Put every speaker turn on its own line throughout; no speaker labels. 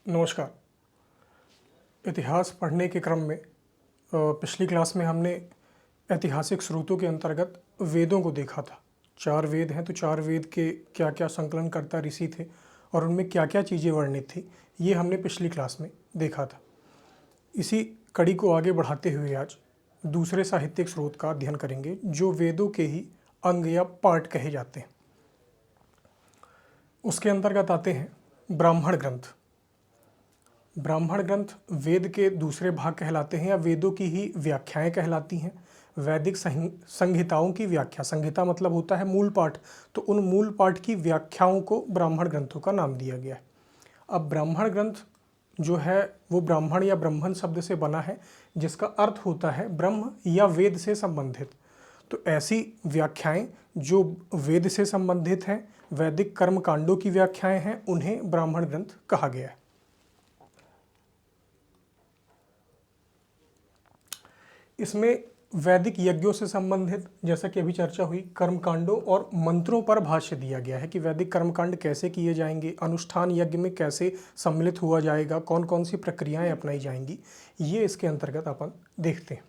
नमस्कार। इतिहास पढ़ने के क्रम में पिछली क्लास में हमने ऐतिहासिक स्रोतों के अंतर्गत वेदों को देखा था। 4 वेद हैं, तो 4 वेद के क्या क्या संकलनकर्ता ऋषि थे और उनमें क्या क्या चीज़ें वर्णित थी, ये हमने पिछली क्लास में देखा था। इसी कड़ी को आगे बढ़ाते हुए आज दूसरे साहित्यिक स्रोत का अध्ययन करेंगे, जो वेदों के ही अंग या पार्ट कहे जाते हैं। उसके अंतर्गत आते हैं ब्राह्मण ग्रंथ। ब्राह्मण ग्रंथ वेद के दूसरे भाग कहलाते हैं या वेदों की ही व्याख्याएं कहलाती हैं। वैदिक संहिताओं की व्याख्या, संहिता मतलब होता है मूल पाठ, तो उन मूल पाठ की व्याख्याओं को ब्राह्मण ग्रंथों का नाम दिया गया है। अब ब्राह्मण ग्रंथ जो है वो ब्राह्मण या ब्रह्मण शब्द से बना है, जिसका अर्थ होता है ब्रह्म या वेद से संबंधित। तो ऐसी व्याख्याएं जो वेद से संबंधित हैं, वैदिक कर्म कांडों की व्याख्याएं हैं, उन्हें ब्राह्मण ग्रंथ कहा गया है। इसमें वैदिक यज्ञों से संबंधित, जैसा कि अभी चर्चा हुई, कर्मकांडों और मंत्रों पर भाष्य दिया गया है कि वैदिक कर्मकांड कैसे किए जाएंगे, अनुष्ठान यज्ञ में कैसे सम्मिलित हुआ जाएगा, कौन कौन सी प्रक्रियाएं अपनाई जाएंगी, ये इसके अंतर्गत अपन देखते हैं।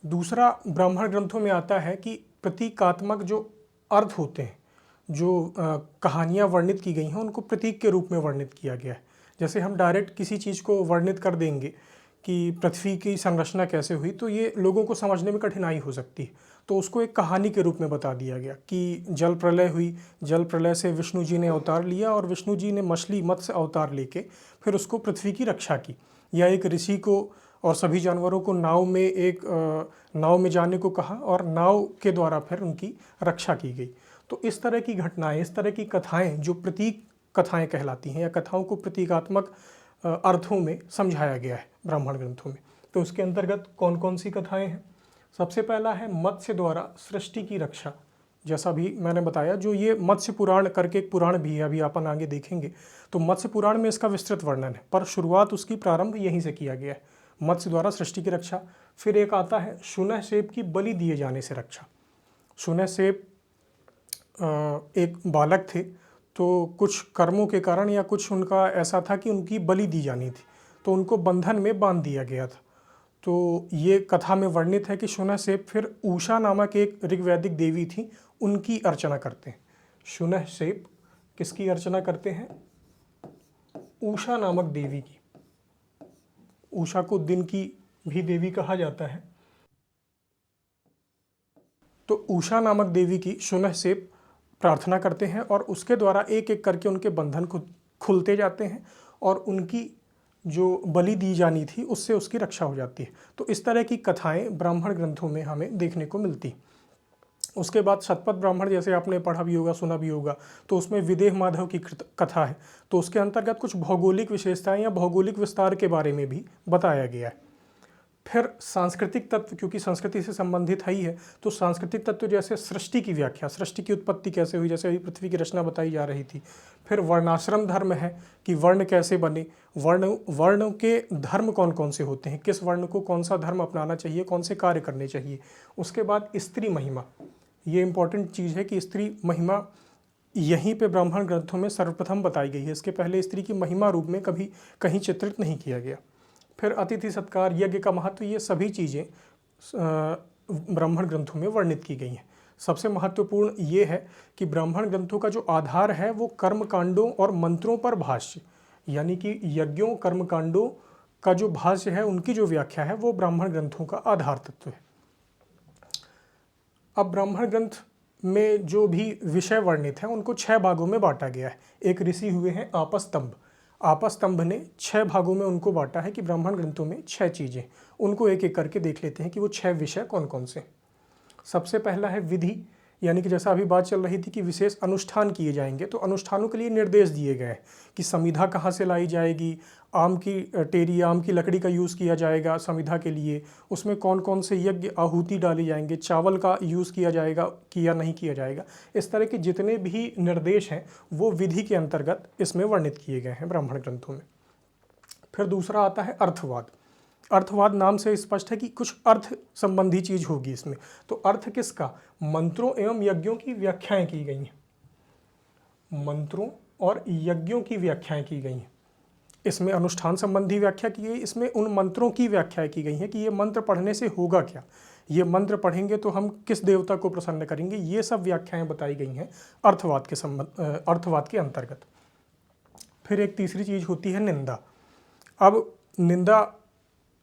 दूसरा ब्राह्मण ग्रंथों में आता है कि प्रतीकात्मक जो अर्थ होते हैं, जो कहानियाँ वर्णित की गई हैं, उनको प्रतीक के रूप में वर्णित किया गया है। जैसे हम डायरेक्ट किसी चीज़ को वर्णित कर देंगे कि पृथ्वी की संरचना कैसे हुई, तो ये लोगों को समझने में कठिनाई हो सकती है, तो उसको एक कहानी के रूप में बता दिया गया कि जल प्रलय हुई, जल प्रलय से विष्णु जी ने अवतार लिया और विष्णु जी ने मछली मत्स्य अवतार लेके फिर उसको पृथ्वी की रक्षा की, या एक ऋषि को और सभी जानवरों को नाव में जाने को कहा और नाव के द्वारा फिर उनकी रक्षा की गई। तो इस तरह की घटनाएं, इस तरह की कथाएं जो प्रतीक कथाएं कहलाती हैं या कथाओं को प्रतीकात्मक अर्थों में समझाया गया है ब्राह्मण ग्रंथों में। तो उसके अंतर्गत कौन कौन सी कथाएं हैं? सबसे पहला है मत्स्य द्वारा सृष्टि की रक्षा। जैसा भी मैंने बताया, जो ये मत्स्य पुराण करके एक पुराण भी है, अभी अपन आगे देखेंगे, तो मत्स्य पुराण में इसका विस्तृत वर्णन है, पर शुरुआत उसकी प्रारंभ यहीं से किया गया है, मत्स्य द्वारा सृष्टि की रक्षा। फिर एक आता है शून्य सेब की बलि दिए जाने से रक्षा। शून्य सेब एक बालक थे, तो कुछ कर्मों के कारण या कुछ उनका ऐसा था कि उनकी बलि दी जानी थी, तो उनको बंधन में बांध दिया गया था। तो ये कथा में वर्णित है कि शून्य सेब फिर उषा नामक एक ऋग्वैदिक देवी थी, उनकी अर्चना करते हैं। शून्य सेब किसकी अर्चना करते हैं? उषा नामक देवी की। उषा को दिन की भी देवी कहा जाता है। तो उषा नामक देवी की शून्य सेब प्रार्थना करते हैं और उसके द्वारा एक एक करके उनके बंधन खुलते जाते हैं और उनकी जो बलि दी जानी थी उससे उसकी रक्षा हो जाती है। तो इस तरह की कथाएं ब्राह्मण ग्रंथों में हमें देखने को मिलती। उसके बाद शतपथ ब्राह्मण, जैसे आपने पढ़ा भी होगा, सुना भी होगा, तो उसमें विदेह माधव की कथा है। तो उसके अंतर्गत कुछ भौगोलिक विशेषताएं या भौगोलिक विस्तार के बारे में भी बताया गया है। फिर सांस्कृतिक तत्व, क्योंकि संस्कृति से संबंधित है ही है, तो सांस्कृतिक तत्व जैसे सृष्टि की व्याख्या, सृष्टि की उत्पत्ति कैसे हुई, जैसे अभी पृथ्वी की रचना बताई जा रही थी। फिर वर्णाश्रम धर्म है कि वर्ण कैसे बने, वर्ण के धर्म कौन कौन से होते हैं, किस वर्ण को कौन सा धर्म अपनाना चाहिए, कौन से कार्य करने चाहिए। उसके बाद स्त्री महिमा, ये इंपॉर्टेंट चीज़ है कि स्त्री महिमा यहीं पे ब्राह्मण ग्रंथों में सर्वप्रथम बताई गई है। इसके पहले स्त्री की महिमा रूप में कभी कहीं चित्रित नहीं किया गया। फिर अतिथि सत्कार, यज्ञ का महत्व, ये सभी चीज़ें ब्राह्मण ग्रंथों में वर्णित की गई हैं। सबसे महत्वपूर्ण ये है कि ब्राह्मण ग्रंथों का जो आधार है वो कर्मकांडों और मंत्रों पर भाष्य, यानी कि यज्ञों कर्मकांडों का जो भाष्य है, उनकी जो व्याख्या है, वो ब्राह्मण ग्रंथों का आधार तत्व है। अब ब्राह्मण ग्रंथ में जो भी विषय वर्णित हैं उनको 6 भागों में बांटा गया है। एक ऋषि हुए हैं आपस्तंभ। आपस्तंभ ने 6 भागों में उनको बांटा है कि ब्राह्मण ग्रंथों में 6 चीज़ें, उनको एक एक करके देख लेते हैं कि वो 6 विषय कौन कौन से। सबसे पहला है विधि, यानी कि जैसा अभी बात चल रही थी कि विशेष अनुष्ठान किए जाएंगे, तो अनुष्ठानों के लिए निर्देश दिए गए हैं कि समिधा कहाँ से लाई जाएगी, आम की लकड़ी का यूज़ किया जाएगा समिधा के लिए, उसमें कौन कौन से यज्ञ आहुति डाले जाएंगे, चावल का यूज़ किया जाएगा कि या नहीं किया जाएगा। इस तरह के जितने भी निर्देश हैं वो विधि के अंतर्गत इसमें वर्णित किए गए हैं ब्राह्मण ग्रंथों में। फिर दूसरा आता है अर्थवाद। अर्थवाद नाम से स्पष्ट है कि कुछ अर्थ संबंधी चीज होगी इसमें। तो अर्थ किसका? मंत्रों एवं यज्ञों की व्याख्याएं की गई हैं। मंत्रों और यज्ञों की व्याख्याएं की गई हैं। इसमें अनुष्ठान संबंधी व्याख्या की गई, इसमें उन मंत्रों की व्याख्या की गई है कि ये मंत्र पढ़ने से होगा क्या, ये मंत्र पढ़ेंगे तो हम किस देवता को प्रसन्न करेंगे, ये सब व्याख्याएं बताई गई हैं अर्थवाद के अंतर्गत। फिर एक तीसरी चीज होती है निंदा। अब निंदा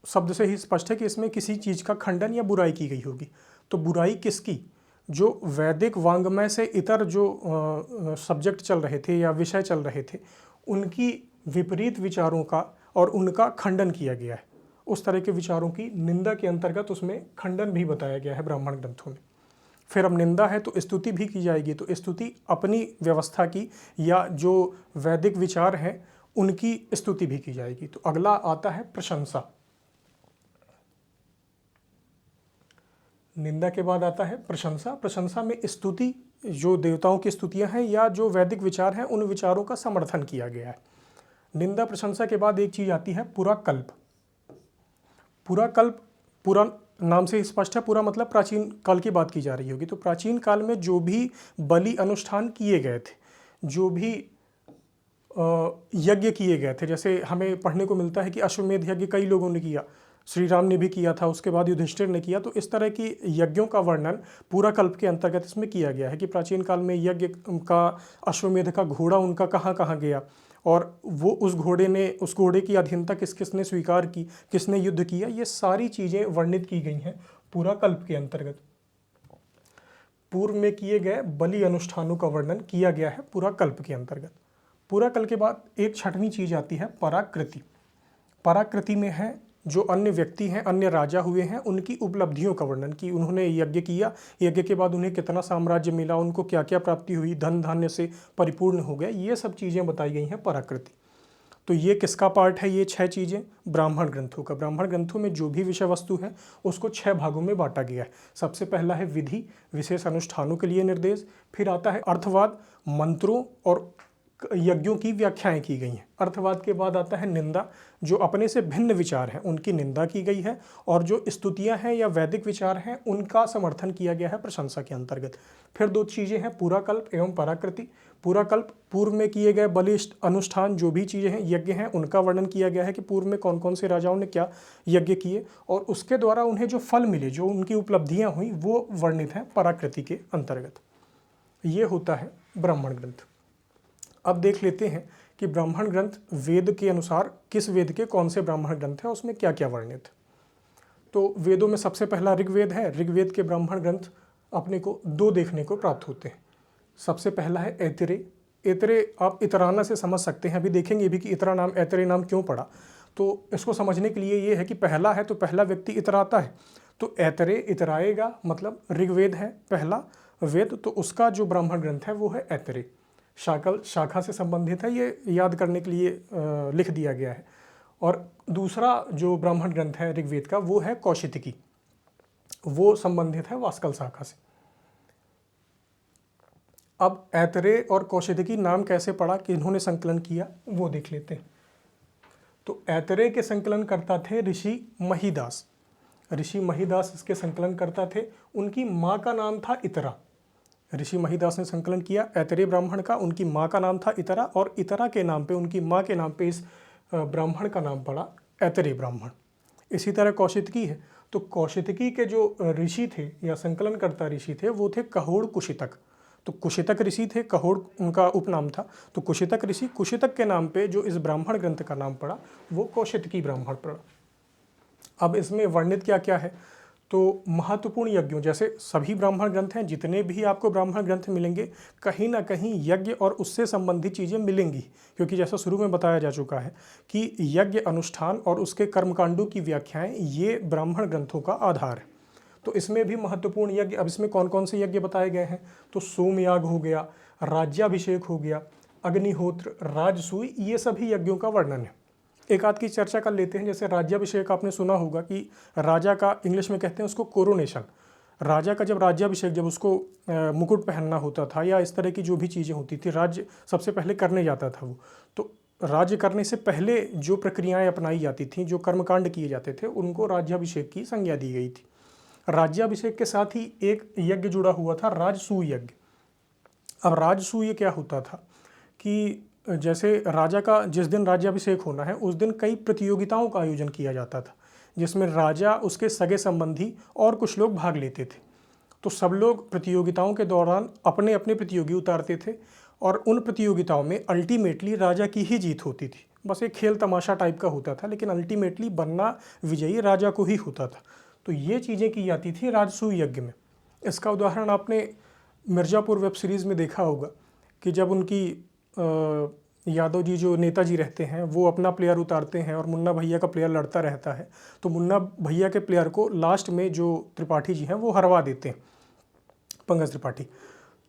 शब्द से ही स्पष्ट है कि इसमें किसी चीज का खंडन या बुराई की गई होगी। तो बुराई किसकी? जो वैदिक वांग्मय से इतर जो सब्जेक्ट चल रहे थे या विषय चल रहे थे, उनकी विपरीत विचारों का और उनका खंडन किया गया है। उस तरह के विचारों की निंदा के अंतर्गत उसमें खंडन भी बताया गया है ब्राह्मण ग्रंथों में। फिर अब निंदा है तो स्तुति भी की जाएगी, तो स्तुति अपनी व्यवस्था की या जो वैदिक विचार हैं उनकी स्तुति भी की जाएगी। तो अगला आता है प्रशंसा। निंदा के बाद आता है प्रशंसा। प्रशंसा में स्तुति, जो देवताओं की स्तुतियां हैं या जो वैदिक विचार हैं उन विचारों का समर्थन किया गया है। निंदा प्रशंसा के बाद एक चीज आती है पुराकल्प। पुराकल्प, पूरा नाम से स्पष्ट है, पूरा मतलब प्राचीन काल की बात की जा रही होगी। तो प्राचीन काल में जो भी बलि अनुष्ठान किए गए थे, जो भी यज्ञ किए गए थे, जैसे हमें पढ़ने को मिलता है कि अश्वमेध यज्ञ कई लोगों ने किया, श्री राम ने भी किया था, उसके बाद युधिष्ठिर ने किया। तो इस तरह की यज्ञों का वर्णन पुराकल्प के अंतर्गत इसमें किया गया है कि प्राचीन काल में यज्ञ का, अश्वमेध का घोड़ा उनका कहाँ कहाँ गया और वो उस घोड़े की अधीनता किस किसने स्वीकार की, किसने युद्ध किया, ये सारी चीज़ें वर्णित की गई हैं पुराकल्प के अंतर्गत। पूर्व में किए गए बलि अनुष्ठानों का वर्णन किया गया है पुराकल्प के अंतर्गत। पुराकल्प के बाद एक छठवीं चीज आती है पराकृति। पराकृति में है जो अन्य व्यक्ति हैं, अन्य राजा हुए हैं, उनकी उपलब्धियों का वर्णन, कि उन्होंने यज्ञ किया, यज्ञ के बाद उन्हें कितना साम्राज्य मिला, उनको क्या क्या प्राप्ति हुई, धन धान्य से परिपूर्ण हो गए, ये सब चीज़ें बताई गई हैं पराकृति। तो ये किसका पार्ट है? ये 6 चीज़ें ब्राह्मण ग्रंथों का। ब्राह्मण ग्रंथों में जो भी विषय वस्तु है उसको 6 भागों में बांटा गया है। सबसे पहला है विधि, विशेष अनुष्ठानों के लिए निर्देश। फिर आता है अर्थवाद, मंत्रों और यज्ञों की व्याख्याएं की गई हैं। अर्थवाद के बाद आता है निंदा, जो अपने से भिन्न विचार हैं उनकी निंदा की गई है, और जो स्तुतियां हैं या वैदिक विचार हैं उनका समर्थन किया गया है प्रशंसा के अंतर्गत। फिर 2 चीज़ें हैं पुराकल्प एवं पराकृति। पुराकल्प, पूर्व में किए गए बलिष्ठ अनुष्ठान, जो भी चीज़ें हैं, यज्ञ हैं, उनका वर्णन किया गया है कि पूर्व में कौन कौन से राजाओं ने क्या यज्ञ किए और उसके द्वारा उन्हें जो फल मिले, जो उनकी उपलब्धियाँ हुई, वो वर्णित हैं पराकृति के अंतर्गत। ये होता है ब्राह्मण ग्रंथ। अब देख लेते हैं कि ब्राह्मण ग्रंथ वेद के अनुसार किस वेद के कौन से ब्राह्मण ग्रंथ हैं, उसमें क्या क्या वर्णित। तो वेदों में सबसे पहला ऋग्वेद है। ऋग्वेद के ब्राह्मण ग्रंथ अपने को 2 देखने को प्राप्त होते हैं। सबसे पहला है ऐतरे। ऐतरे आप इतराना से समझ सकते हैं, अभी देखेंगे भी कि इतरा नाम, ऐतरे नाम क्यों पड़ा। तो इसको समझने के लिए ये है कि पहला है तो पहला व्यक्ति इतराता है, तो ऐतरे इतराएगा, मतलब ऋग्वेद है पहला वेद, तो उसका जो ब्राह्मण ग्रंथ है वो है ऐतरे। शाखा से संबंधित है, ये याद करने के लिए लिख दिया गया है। और दूसरा जो ब्राह्मण ग्रंथ है ऋग्वेद का वो है कौशितकी, वो संबंधित है वास्कल शाखा से। अब ऐतरे और कौशितकी नाम कैसे पड़ा, कि इन्होंने संकलन किया, वो देख लेते हैं। तो ऐतरे के संकलन करता थे ऋषि महिदास। ऋषि महिदास इसके संकलन करता थे। उनकी माँ का नाम था इतरा। ऋषि महिदास ने संकलन किया ऐतरे ब्राह्मण का, उनकी माँ का नाम था इतरा, और इतरा के नाम पे, उनकी माँ के नाम पे इस ब्राह्मण का नाम पड़ा ऐतरे ब्राह्मण। इसी तरह कौशितकी है। तो कौशितकी के जो ऋषि थे या संकलनकर्ता ऋषि थे वो थे कहोड़ कुशितक। तो कुशितक ऋषि थे, कहोड़ उनका उपनाम था। तो कुशितक ऋषि, कुशितक के नाम पे जो इस ब्राह्मण ग्रंथ का नाम पड़ा वो कौशितकी ब्राह्मण पड़ा। अब इसमें वर्णित क्या क्या है, तो महत्वपूर्ण यज्ञों, जैसे सभी ब्राह्मण ग्रंथ हैं, जितने भी आपको ब्राह्मण ग्रंथ मिलेंगे कहीं ना कहीं यज्ञ और उससे संबंधित चीज़ें मिलेंगी, क्योंकि जैसा शुरू में बताया जा चुका है कि यज्ञ अनुष्ठान और उसके कर्मकांडों की व्याख्याएं ये ब्राह्मण ग्रंथों का आधार है। तो इसमें भी महत्वपूर्ण यज्ञ, अब इसमें कौन कौन से यज्ञ बताए गए हैं, तो सोमयाग हो गया, राज्याभिषेक हो गया, अग्निहोत्र, राजसूय, ये सभी यज्ञों का वर्णन है। एक आध की चर्चा कर लेते हैं। जैसे राज्याभिषेक आपने सुना होगा कि राजा का, इंग्लिश में कहते हैं उसको कोरोनेशन, राजा का जब राज्याभिषेक, जब उसको मुकुट पहनना होता था या इस तरह की जो भी चीज़ें होती थी, राज्य सबसे पहले करने जाता था वो, तो राज्य करने से पहले जो प्रक्रियाएं अपनाई जाती थीं, जो कर्मकांड किए जाते थे, उनको राज्याभिषेक की संज्ञा दी गई थी। राज्याभिषेक के साथ ही एक यज्ञ जुड़ा हुआ था, राजसूय यज्ञ। अब राजसूय क्या होता था कि जैसे राजा का जिस दिन राज्याभिषेक होना है उस दिन कई प्रतियोगिताओं का आयोजन किया जाता था, जिसमें राजा, उसके सगे संबंधी और कुछ लोग भाग लेते थे। तो सब लोग प्रतियोगिताओं के दौरान अपने अपने प्रतियोगी उतारते थे और उन प्रतियोगिताओं में अल्टीमेटली राजा की ही जीत होती थी। बस एक खेल तमाशा टाइप का होता था, लेकिन अल्टीमेटली बनना विजयी राजा को ही होता था। तो ये चीज़ें की जाती थी राजसूय यज्ञ में। इसका उदाहरण आपने मिर्ज़ापुर वेब सीरीज़ में देखा होगा कि जब उनकी यादव जी जो नेताजी रहते हैं वो अपना प्लेयर उतारते हैं और मुन्ना भैया का प्लेयर लड़ता रहता है, तो मुन्ना भैया के प्लेयर को लास्ट में जो त्रिपाठी जी हैं वो हरवा देते हैं, पंकज त्रिपाठी।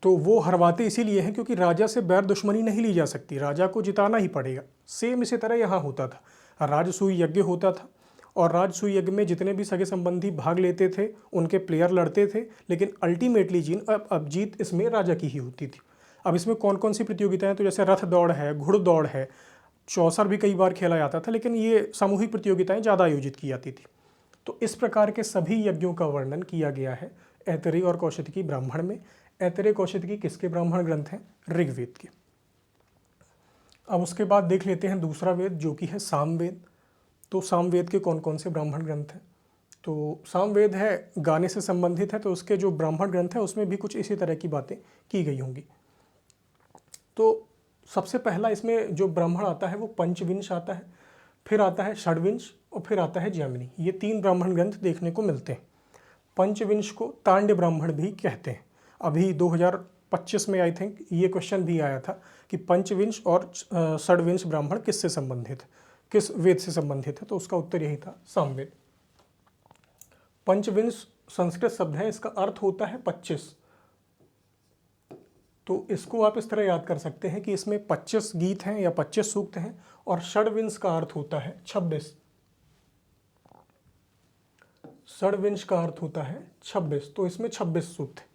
तो वो हरवाते इसीलिए हैं क्योंकि राजा से बैर दुश्मनी नहीं ली जा सकती, राजा को जिताना ही पड़ेगा। सेम इसी तरह यहाँ होता था, राजसूय यज्ञ होता था और राजसूय यज्ञ में जितने भी सगे संबंधी भाग लेते थे उनके प्लेयर लड़ते थे, लेकिन अल्टीमेटली जीत इसमें राजा की ही होती थी। अब इसमें कौन कौन सी प्रतियोगिताएं, तो जैसे रथ दौड़ है, घुड़दौड़ है, चौसर भी कई बार खेला जाता था, लेकिन ये सामूहिक प्रतियोगिताएं ज़्यादा आयोजित की जाती थी। तो इस प्रकार के सभी यज्ञों का वर्णन किया गया है ऐतरेय और कौशिकी ब्राह्मण में। ऐतरेय कौशिकी किसके ब्राह्मण ग्रंथ हैं? ऋग्वेद के। अब उसके बाद देख लेते हैं दूसरा वेद जो कि है सामवेद। तो सामवेद के कौन कौन से ब्राह्मण ग्रंथ हैं? तो सामवेद है गाने से संबंधित है, तो उसके जो ब्राह्मण ग्रंथ है उसमें भी कुछ इसी तरह की बातें की गई होंगी। तो सबसे पहला इसमें जो ब्राह्मण आता है वो पंचविंश आता है, फिर आता है षड्विंश और फिर आता है जैमिनी। ये 3 ब्राह्मण ग्रंथ देखने को मिलते हैं। पंचविंश को तांड्य ब्राह्मण भी कहते हैं। अभी 2025 में आई थिंक ये क्वेश्चन भी आया था कि पंचविंश और षड्विंश ब्राह्मण किससे संबंधित है, किस वेद से संबंधित है, तो उसका उत्तर यही था, सामवेद। पंचविंश संस्कृत शब्द है, इसका अर्थ होता है 25। तो इसको आप इस तरह याद कर सकते हैं कि इसमें 25 गीत हैं या 25 सूक्त हैं और षड्विंश का अर्थ होता है 26। षड्विंश का अर्थ होता है 26, तो इसमें 26 सूक्त हैं।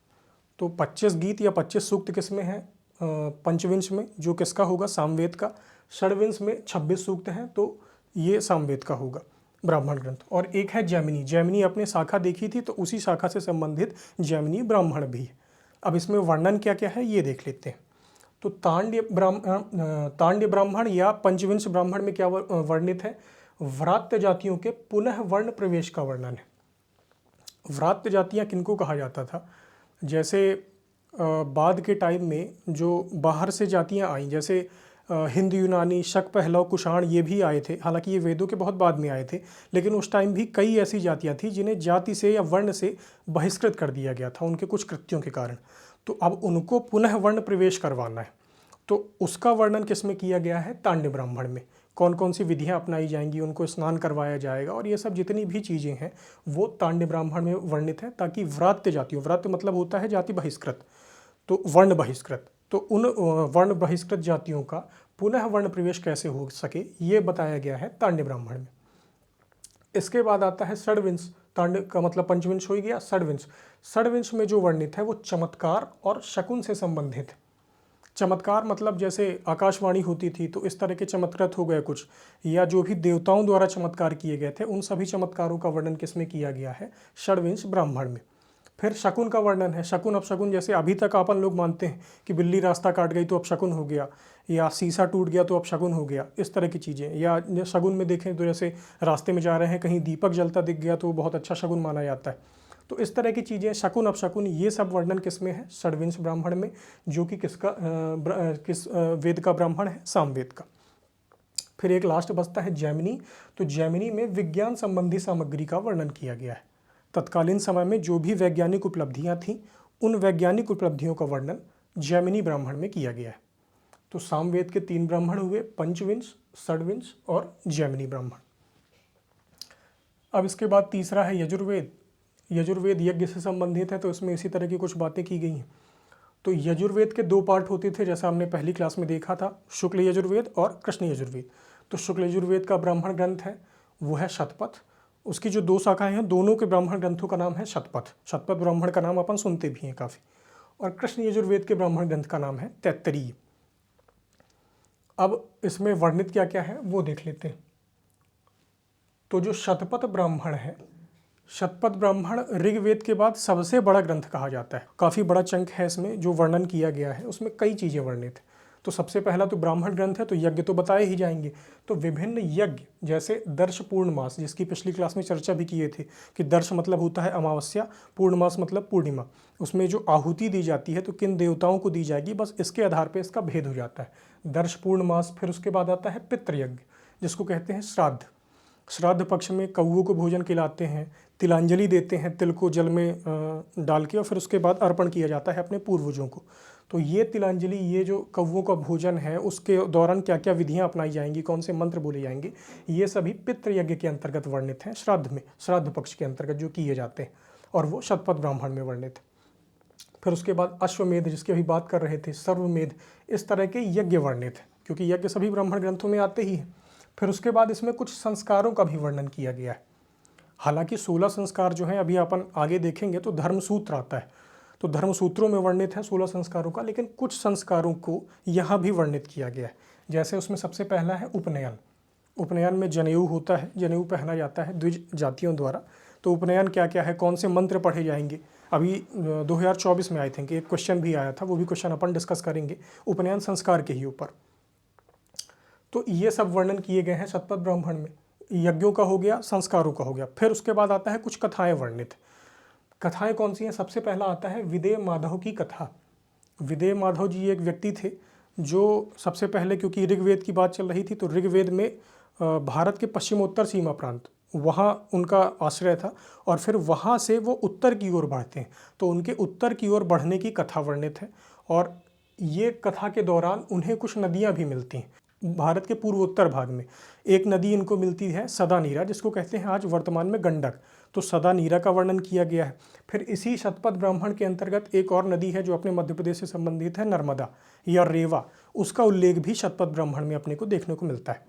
तो 25 गीत या 25 सूक्त किस में है? पंचविंश में, जो किसका होगा? सामवेद का। षड्विंश में 26 सूक्त हैं, तो ये सामवेद का होगा ब्राह्मण ग्रंथ। और एक है जैमिनी। जैमिनी आपने शाखा देखी थी, तो उसी शाखा से संबंधित जैमिनी ब्राह्मण भी है। अब इसमें वर्णन क्या क्या है ये देख लेते हैं। तो तांड्य ब्राह्मण या पंचविंश ब्राह्मण में क्या वर्णित है? व्रात्य जातियों के पुनः वर्ण प्रवेश का वर्णन है। व्रात्य जातियाँ किनको कहा जाता था? जैसे बाद के टाइम में जो बाहर से जातियाँ आई, जैसे हिंद यूनानी, शक, पहलव, कुषाण, ये भी आए थे। हालांकि ये वेदों के बहुत बाद में आए थे, लेकिन उस टाइम भी कई ऐसी जातियाँ थी जिन्हें जाति से या वर्ण से बहिष्कृत कर दिया गया था उनके कुछ कृत्यों के कारण। तो अब उनको पुनः वर्ण प्रवेश करवाना है, तो उसका वर्णन किस में किया गया है? तांड्य ब्राह्मण में। कौन कौन सी विधियाँ अपनाई जाएंगी, उनको स्नान करवाया जाएगा और ये सब जितनी भी चीज़ें हैं वो तांड्य ब्राह्मण में वर्णित है, ताकि व्रात्य जातियों, व्रात्य मतलब होता है जाति बहिष्कृत, तो वर्ण बहिष्कृत, तो उन वर्ण बहिष्कृत जातियों का पुनः वर्ण प्रवेश कैसे हो सके ये बताया गया है तांड्य ब्राह्मण में। इसके बाद आता है षड्विंश। तांड्य का मतलब पंचविंश हो गया, षड्विंश। षड्विंश में जो वर्णित है वो चमत्कार और शकुन से संबंधित है। चमत्कार मतलब जैसे आकाशवाणी होती थी तो इस तरह के चमत्कृत हो गए कुछ, या जो भी देवताओं द्वारा चमत्कार किए गए थे उन सभी चमत्कारों का वर्णन किसमें किया गया है? षड्विंश ब्राह्मण में। फिर शकुन का वर्णन है। शकुन अपशकुन, जैसे अभी तक अपन लोग मानते हैं कि बिल्ली रास्ता काट गई तो अपशकुन हो गया, या शीशा टूट गया तो अपशकुन हो गया, इस तरह की चीज़ें। या शकुन में देखें तो जैसे रास्ते में जा रहे हैं, कहीं दीपक जलता दिख गया तो बहुत अच्छा शकुन माना जाता है। तो इस तरह की चीज़ें, शकुन अपशकुन, ये सब वर्णन किस में है? षड्विंश ब्राह्मण में, जो कि किस वेद का ब्राह्मण है? सामवेद का। फिर एक लास्ट बचता है जैमिनी। तो जैमिनी में विज्ञान संबंधी सामग्री का वर्णन किया गया है। तत्कालीन समय में जो भी वैज्ञानिक उपलब्धियां थीं उन वैज्ञानिक उपलब्धियों का वर्णन जैमिनी ब्राह्मण में किया गया है। तो सामवेद के 3 ब्राह्मण हुए, पंचविंश, षड्विंश और जैमिनी ब्राह्मण। अब इसके बाद तीसरा है यजुर्वेद। यजुर्वेद यज्ञ से संबंधित है, तो इसमें इसी तरह की कुछ बातें की गई हैं। तो यजुर्वेद के 2 पार्ट होते थे, जैसा हमने पहली क्लास में देखा था, शुक्ल यजुर्वेद और कृष्ण यजुर्वेद। तो शुक्ल यजुर्वेद का ब्राह्मण ग्रंथ है वो है शतपथ। उसकी जो 2 शाखाएं हैं, दोनों के ब्राह्मण ग्रंथों का नाम है शतपथ। शतपथ ब्राह्मण का नाम अपन सुनते भी हैं काफ़ी। और कृष्ण यजुर्वेद के ब्राह्मण ग्रंथ का नाम है तैत्तरीय। अब इसमें वर्णित क्या क्या है वो देख लेते हैं। तो जो शतपथ ब्राह्मण है, शतपथ ब्राह्मण ऋग्वेद के बाद सबसे बड़ा ग्रंथ कहा जाता है। काफ़ी बड़ा चंक है इसमें जो वर्णन किया गया है, उसमें कई चीज़ें वर्णित हैं। तो सबसे पहला तो ब्राह्मण ग्रंथ है, तो यज्ञ तो बताए ही जाएंगे। तो विभिन्न यज्ञ, जैसे दर्श पूर्णमास, जिसकी पिछली क्लास में चर्चा भी किए थे कि दर्श मतलब होता है अमावस्या, पूर्णमास मतलब पूर्णिमा। उसमें जो आहुति दी जाती है तो किन देवताओं को दी जाएगी, बस इसके आधार पर इसका भेद हो जाता है। दर्श पूर्णमास, फिर उसके बाद आता है पितृयज्ञ, जिसको कहते हैं श्राद्ध। श्राद्ध पक्ष में कौओं को भोजन खिलाते हैं, तिलांजलि देते हैं, तिल को जल में डाल के, और फिर उसके बाद अर्पण किया जाता है अपने पूर्वजों को। तो ये तिलांजलि, ये जो कौओं का भोजन है, उसके दौरान क्या क्या विधियां अपनाई जाएंगी, कौन से मंत्र बोले जाएंगे, ये सभी पितृयज्ञ के अंतर्गत वर्णित हैं। श्राद्ध में, श्राद्ध पक्ष के अंतर्गत जो किए जाते हैं, और वो शतपथ ब्राह्मण में वर्णित है। फिर उसके बाद अश्वमेध, जिसकी अभी बात कर रहे थे, सर्वमेध, इस तरह के यज्ञ वर्णित है, क्योंकि यज्ञ सभी ब्राह्मण ग्रंथों में आते ही हैं। फिर उसके बाद इसमें कुछ संस्कारों का भी वर्णन किया गया है। हालांकि 16 संस्कार जो हैं, अभी अपन आगे देखेंगे तो धर्मसूत्र आता है, तो धर्मसूत्रों में वर्णित है 16 संस्कारों का, लेकिन कुछ संस्कारों को यहाँ भी वर्णित किया गया है। जैसे उसमें सबसे पहला है उपनयन। उपनयन में जनेऊ होता है, जनेऊ पहना जाता है द्विज जातियों द्वारा। तो उपनयन क्या क्या है, कौन से मंत्र पढ़े जाएंगे, अभी 2024 में आई थिंक एक क्वेश्चन भी आया था, वो भी क्वेश्चन अपन डिस्कस करेंगे उपनयन संस्कार के ही ऊपर। तो ये सब वर्णन किए गए हैं शतपथ ब्राह्मण में। यज्ञों का हो गया, संस्कारों का हो गया। फिर उसके बाद आता है कुछ कथाएं वर्णित। कथाएं कौन सी हैं, सबसे पहला आता है विदेह माधव की कथा। विदेह माधव जी एक व्यक्ति थे जो सबसे पहले, क्योंकि ऋग्वेद की बात चल रही थी, तो ऋग्वेद में भारत के पश्चिमोत्तर सीमा प्रांत, वहाँ उनका आश्रय था, और फिर वहाँ से वो उत्तर की ओर बढ़ते हैं। तो उनके उत्तर की ओर बढ़ने की कथा वर्णित है, और ये कथा के दौरान उन्हें कुछ नदियाँ भी मिलती हैं। भारत के पूर्वोत्तर भाग में एक नदी इनको मिलती है सदानीरा, जिसको कहते हैं आज वर्तमान में गंडक। तो सदानीरा का वर्णन किया गया है। फिर इसी शतपथ ब्राह्मण के अंतर्गत एक और नदी है जो अपने मध्य प्रदेश से संबंधित है, नर्मदा या रेवा, उसका उल्लेख भी शतपथ ब्राह्मण में अपने को देखने को मिलता है।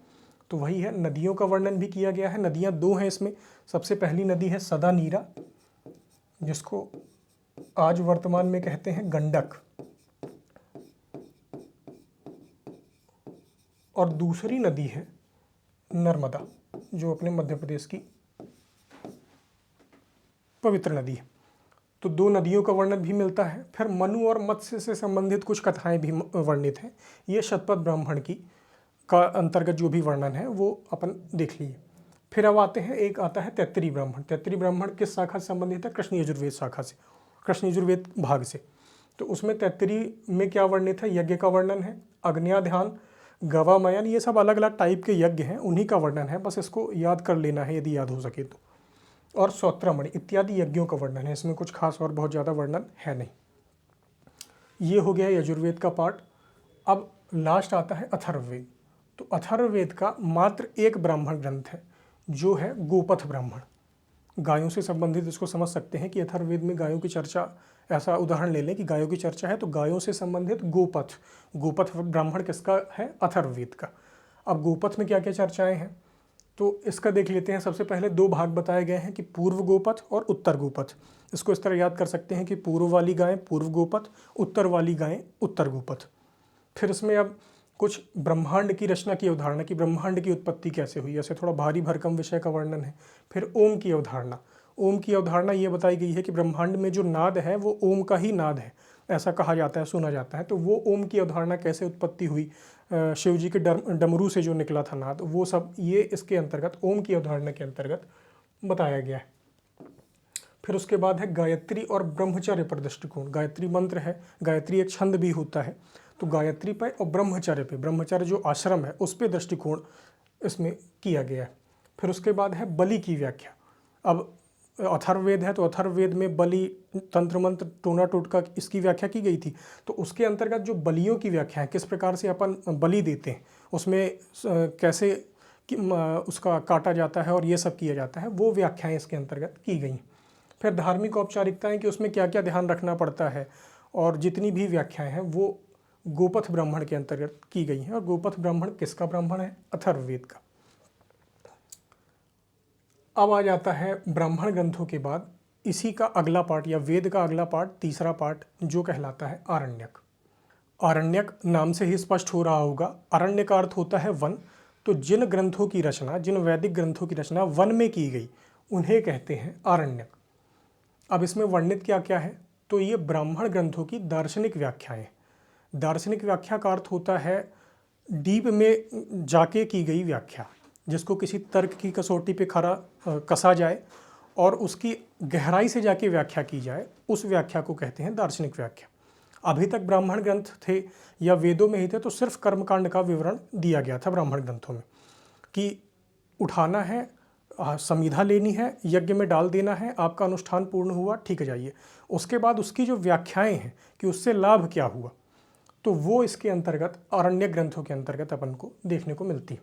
तो वही है, नदियों का वर्णन भी किया गया है। नदियाँ दो हैं इसमें। सबसे पहली नदी है सदानीरा, जिसको आज वर्तमान में कहते हैं गंडक, और दूसरी नदी है नर्मदा, जो अपने मध्य प्रदेश की पवित्र नदी है। तो दो नदियों का वर्णन भी मिलता है। फिर मनु और मत्स्य से संबंधित कुछ कथाएं भी वर्णित हैं। ये शतपथ ब्राह्मण की का अंतर्गत जो भी वर्णन है वो अपन देख लिए। फिर अब आते हैं, एक आता है तैत्तिरीय ब्राह्मण। तैत्तिरीय ब्राह्मण किस शाखा से संबंधित है, कृष्ण यजुर्वेद शाखा से, कृष्ण यजुर्वेद भाग से। तो उसमें तैत्तिरीय में क्या वर्णित है, यज्ञ का वर्णन है, अग्न्याध्यान, गवामयन, ये सब अलग अलग टाइप के यज्ञ हैं, उन्हीं का वर्णन है, बस इसको याद कर लेना है यदि याद हो सके तो। और सौत्रमणि इत्यादि यज्ञों का वर्णन है, इसमें कुछ खास और बहुत ज़्यादा वर्णन है नहीं। ये हो गया यजुर्वेद का पार्ट। अब लास्ट आता है अथर्ववेद। तो अथर्ववेद का मात्र एक ब्राह्मण ग्रंथ है, जो है गोपथ ब्राह्मण। गायों से संबंधित इसको समझ सकते हैं कि अथर्ववेद में गायों की चर्चा, ऐसा उदाहरण ले लें कि गायों की चर्चा है तो गायों से संबंधित गोपथ, गोपथ ब्राह्मण किसका है, अथर्ववेद का। अब गोपथ में क्या क्या चर्चाएं हैं, तो इसका देख लेते हैं। सबसे पहले दो भाग बताए गए हैं कि पूर्व गोपथ और उत्तर गोपथ। इसको इस तरह याद कर सकते हैं कि पूर्व वाली गायें पूर्व गोपथ, उत्तर वाली गायें उत्तर गोपथ। फिर इसमें अब कुछ ब्रह्मांड की रचना की अवधारणा कि ब्रह्मांड की उत्पत्ति कैसे हुई, ऐसे थोड़ा भारी भरकम विषय का वर्णन है। फिर ओम की अवधारणा, ओम की अवधारणा ये बताई गई है कि ब्रह्मांड में जो नाद है वो ओम का ही नाद है, ऐसा कहा जाता है, सुना जाता है। तो वो ओम की अवधारणा कैसे उत्पत्ति हुई, शिव जी के डमरू से जो निकला था नाद, वो सब ये इसके अंतर्गत, ओम की अवधारणा के अंतर्गत बताया गया है। फिर उसके बाद है गायत्री और ब्रह्मचर्य पर दृष्टिकोण। गायत्री मंत्र है, गायत्री एक छंद भी होता है, तो गायत्री पर और ब्रह्मचर्य पे, ब्रह्मचर्य जो आश्रम है उस पर दृष्टिकोण इसमें किया गया है। फिर उसके बाद है बलि की व्याख्या। अब अथर्ववेद है तो अथर्ववेद में बलि, तंत्र मंत्र, टोना टोटका, इसकी व्याख्या की गई थी। तो उसके अंतर्गत जो बलियों की व्याख्या है, किस प्रकार से अपन बलि देते हैं, उसमें कैसे उसका काटा जाता है और ये सब किया जाता है, वो व्याख्याएं इसके अंतर्गत की गई। फिर धार्मिक औपचारिकताएं कि उसमें क्या क्या ध्यान रखना पड़ता है, और जितनी भी व्याख्याएं हैं वो गोपथ ब्राह्मण के अंतर्गत की गई हैं। और गोपथ ब्राह्मण किसका ब्राह्मण है, अथर्ववेद का। अब आ जाता है ब्राह्मण ग्रंथों के बाद इसी का अगला पार्ट या वेद का अगला पार्ट, तीसरा पार्ट, जो कहलाता है आरण्यक। आरण्यक नाम से ही स्पष्ट हो रहा होगा, अरण्य का अर्थ होता है वन। तो जिन ग्रंथों की रचना, जिन वैदिक ग्रंथों की रचना वन में की गई, उन्हें कहते हैं आरण्यक। अब इसमें वर्णित क्या क्या है, तो ये ब्राह्मण ग्रंथों की दार्शनिक व्याख्याएं। दार्शनिक व्याख्या का अर्थ होता है डीप में जाके की गई व्याख्या, जिसको किसी तर्क की कसौटी पे खरा कसा जाए और उसकी गहराई से जाके व्याख्या की जाए, उस व्याख्या को कहते हैं दार्शनिक व्याख्या। अभी तक ब्राह्मण ग्रंथ थे या वेदों में ही थे तो सिर्फ कर्मकांड का विवरण दिया गया था ब्राह्मण ग्रंथों में, कि उठाना है, संविधा लेनी है, यज्ञ में डाल देना है, आपका अनुष्ठान पूर्ण हुआ, ठीक है जाइए। उसके बाद उसकी जो व्याख्याएं हैं कि उससे लाभ क्या हुआ, तो वो इसके अंतर्गत आरण्य ग्रंथों के अंतर्गत अपन को देखने को मिलती है।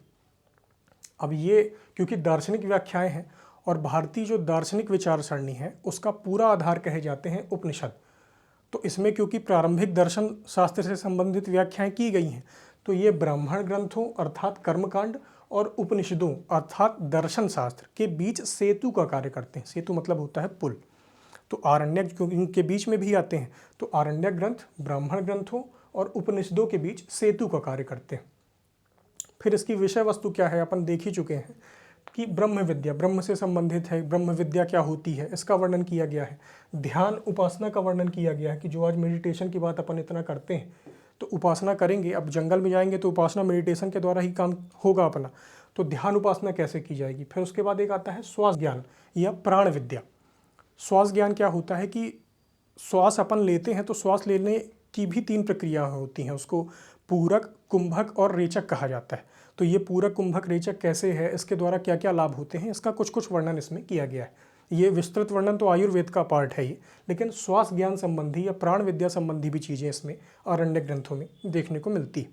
अब ये क्योंकि दार्शनिक व्याख्याएं हैं और भारतीय जो दार्शनिक विचार सरणी है उसका पूरा आधार कहे जाते हैं उपनिषद, तो इसमें क्योंकि प्रारंभिक दर्शन शास्त्र से संबंधित व्याख्याएं की गई हैं, तो ये ब्राह्मण ग्रंथों अर्थात कर्मकांड और उपनिषदों अर्थात दर्शन शास्त्र के बीच सेतु का कार्य करते हैं। सेतु मतलब होता है पुल। तो आरण्यक इनके बीच में भी आते हैं, तो आरण्यक ग्रंथ ब्राह्मण ग्रंथों और उपनिषदों के बीच सेतु का कार्य करते हैं। फिर इसकी विषय वस्तु क्या है अपन देख ही चुके हैं कि ब्रह्म विद्या ब्रह्म से संबंधित है, ब्रह्म विद्या क्या होती है इसका वर्णन किया गया है। ध्यान उपासना का वर्णन किया गया है कि जो आज मेडिटेशन की बात अपन इतना करते हैं, तो उपासना करेंगे, अब जंगल में जाएंगे तो उपासना मेडिटेशन के द्वारा ही काम होगा अपना, तो ध्यान उपासना कैसे की जाएगी। फिर उसके बाद एक आता है श्वास ज्ञान या प्राण विद्या। श्वास ज्ञान क्या होता है कि श्वास अपन लेते हैं तो श्वास लेने की भी 3 प्रक्रिया होती हैं, उसको पूरक, कुंभक और रेचक कहा जाता है। तो ये पूरक, कुंभक, रेचक कैसे है, इसके द्वारा क्या क्या लाभ होते हैं, इसका कुछ कुछ वर्णन इसमें किया गया है। ये विस्तृत वर्णन तो आयुर्वेद का पार्ट है ये, लेकिन श्वास ज्ञान संबंधी या प्राण विद्या संबंधी भी चीज़ें इसमें आरण्यक ग्रंथों में देखने को मिलती है।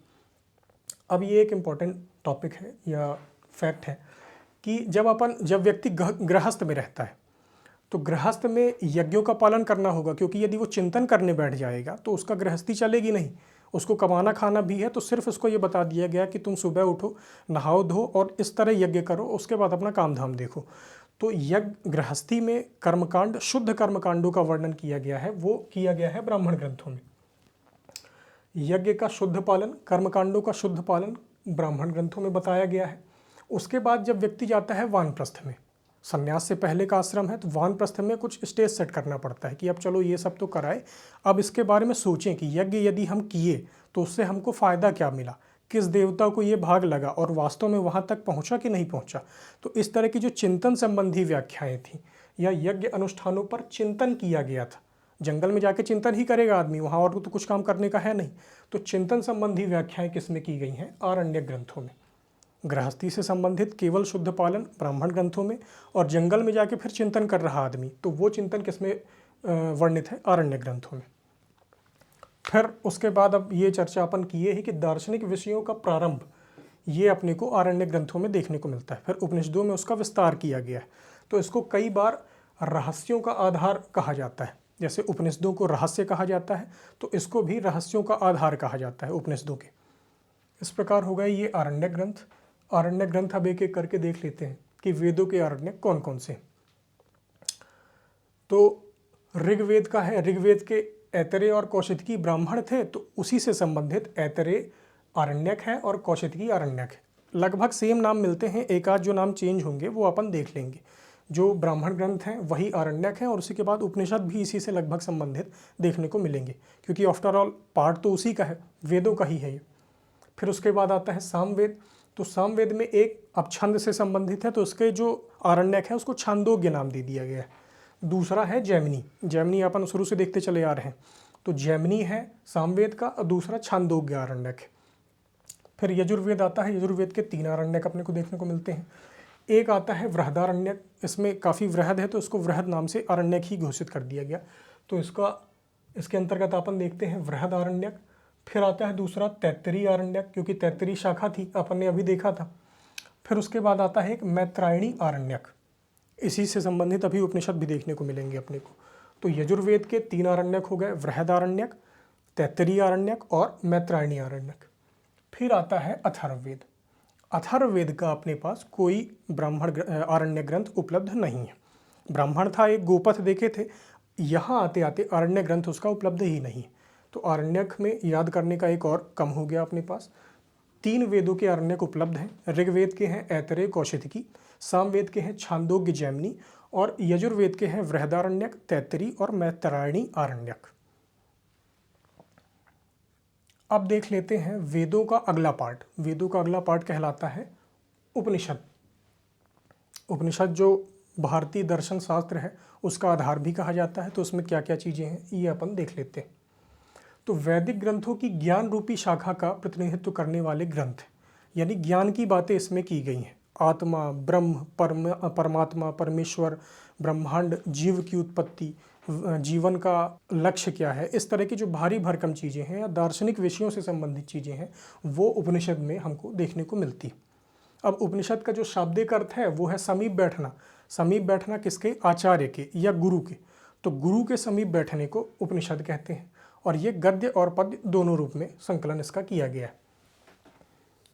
अब ये एक इम्पॉर्टेंट टॉपिक है या फैक्ट है कि जब व्यक्ति गृहस्थ में रहता है तो गृहस्थ में यज्ञों का पालन करना होगा, क्योंकि यदि वो चिंतन करने बैठ जाएगा तो उसका गृहस्थी चलेगी नहीं। उसको कमाना खाना भी है, तो सिर्फ उसको ये बता दिया गया कि तुम सुबह उठो, नहाओ धो और इस तरह यज्ञ करो, उसके बाद अपना काम धाम देखो। तो यज्ञ गृहस्थी में कर्मकांड, शुद्ध कर्मकांडों का वर्णन किया गया है, वो किया गया है ब्राह्मण ग्रंथों में। यज्ञ का शुद्ध पालन, कर्मकांडों का शुद्ध पालन ब्राह्मण ग्रंथों में बताया गया है। उसके बाद जब व्यक्ति जाता है वानप्रस्थ में, संन्यास से पहले का आश्रम है, तो वानप्रस्थ में कुछ स्टेज सेट करना पड़ता है कि अब चलो ये सब तो कराए, अब इसके बारे में सोचें कि यज्ञ यदि हम किए तो उससे हमको फ़ायदा क्या मिला, किस देवता को ये भाग लगा और वास्तव में वहाँ तक पहुँचा कि नहीं पहुँचा। तो इस तरह की जो चिंतन संबंधी व्याख्याएँ थीं या यज्ञ अनुष्ठानों पर चिंतन किया गया था। जंगल में जाके चिंतन ही करेगा आदमी, वहाँ और तो कुछ काम करने का है नहीं। तो चिंतन संबंधी व्याख्याएँ किसमें की गई हैं, आरण्यक ग्रंथों में। गृहस्थी से संबंधित केवल शुद्ध पालन ब्राह्मण ग्रंथों में, और जंगल में जाके फिर चिंतन कर रहा आदमी, तो वो चिंतन किसमें वर्णित है, आरण्य ग्रंथों में। फिर उसके बाद अब ये चर्चा अपन किए ही कि दार्शनिक विषयों का प्रारंभ ये अपने को आरण्य ग्रंथों में देखने को मिलता है। फिर उपनिषदों में उसका विस्तार किया गया है, तो इसको कई बार रहस्यों का आधार कहा जाता है। जैसे उपनिषदों को रहस्य कहा जाता है, तो इसको भी रहस्यों का आधार कहा जाता है उपनिषदों के। इस प्रकार हो गए ये आरण्यक ग्रंथ। आरण्यक ग्रंथ अब एक एक करके देख लेते हैं कि वेदों के आरण्यक कौन कौन से। तो ऋग्वेद का है, ऋग्वेद के ऐतरेय और कौशिकी ब्राह्मण थे, तो उसी से संबंधित ऐतरेय आरण्यक है और कौशिकी आरण्यक है। लगभग सेम नाम मिलते हैं, एक आध जो नाम चेंज होंगे वो अपन देख लेंगे। जो ब्राह्मण ग्रंथ हैं वही आरण्यक हैं, और उसी के बाद उपनिषद भी इसी से लगभग संबंधित देखने को मिलेंगे, क्योंकि आफ्टर ऑल पार्ट तो उसी का है, वेदों का ही है ये। फिर उसके बाद आता है सामवेद। तो सामवेद में एक अब छंद से संबंधित है, तो उसके जो आरण्यक है उसको छांदोग्य नाम दे दिया गया है। दूसरा है जैमिनी। जैमिनी अपन शुरू से देखते चले आ रहे हैं, तो जैमिनी है सामवेद का, और दूसरा छांदोग्य आरण्यक है। फिर यजुर्वेद आता है, यजुर्वेद के 3 आरण्यक अपने को देखने को मिलते हैं। एक आता है वृहदारण्यक, इसमें काफ़ी वृहद है तो इसको वृहद नाम से आरण्यक ही घोषित कर दिया गया, तो इसके अंतर्गत अपन देखते हैं वृहद आरण्यक। फिर आता है दूसरा तैत्तरीय आरण्यक, क्योंकि तैत्तरीय शाखा थी, अपन ने अभी देखा था। फिर उसके बाद आता है एक मैत्रायणी आरण्यक, इसी से संबंधित अभी उपनिषद भी देखने को मिलेंगे अपने को। तो यजुर्वेद के 3 आरण्यक हो गए, वृहद आरण्यक, तैत्तरीय आरण्यक और मैत्रायणी आरण्यक। फिर आता है अथर्ववेद। अथर्ववेद का अपने पास कोई ब्राह्मण आरण्य ग्रंथ उपलब्ध नहीं है। ब्राह्मण था, एक गोपथ देखे थे, यहाँ आते आते आरण्य ग्रंथ उसका उपलब्ध ही नहीं। तो आरण्यक में याद करने का एक और कम हो गया अपने पास। 3 वेदों के आरण्यक उपलब्ध हैं। ऋग्वेद के हैं ऐतरेय कौशिकी, सामवेद के हैं छांदोग्य जैमिनी, और यजुर्वेद के हैं वृहदारण्यक, तैत्तरीय और मैत्रायणी आरण्यक। अब देख लेते हैं वेदों का अगला पार्ट। वेदों का अगला पार्ट कहलाता है उपनिषद। उपनिषद जो भारतीय दर्शन शास्त्र है उसका आधार भी कहा जाता है। तो उसमें क्या क्या चीज़ें हैं ये अपन देख लेते हैं। तो वैदिक ग्रंथों की ज्ञान रूपी शाखा का प्रतिनिधित्व करने वाले ग्रंथ, यानी ज्ञान की बातें इसमें की गई हैं। आत्मा, ब्रह्म, परमात्मा, परमेश्वर, ब्रह्मांड, जीव की उत्पत्ति, जीवन का लक्ष्य क्या है, इस तरह की जो भारी भरकम चीज़ें हैं या दार्शनिक विषयों से संबंधित चीज़ें हैं वो उपनिषद में हमको देखने को मिलती। अब उपनिषद का जो शाब्दिक अर्थ है वो है समीप बैठना। समीप बैठना किसके? आचार्य के या गुरु के। तो गुरु के समीप बैठने को उपनिषद कहते हैं और ये गद्य और पद्य दोनों रूप में संकलन इसका किया गया है।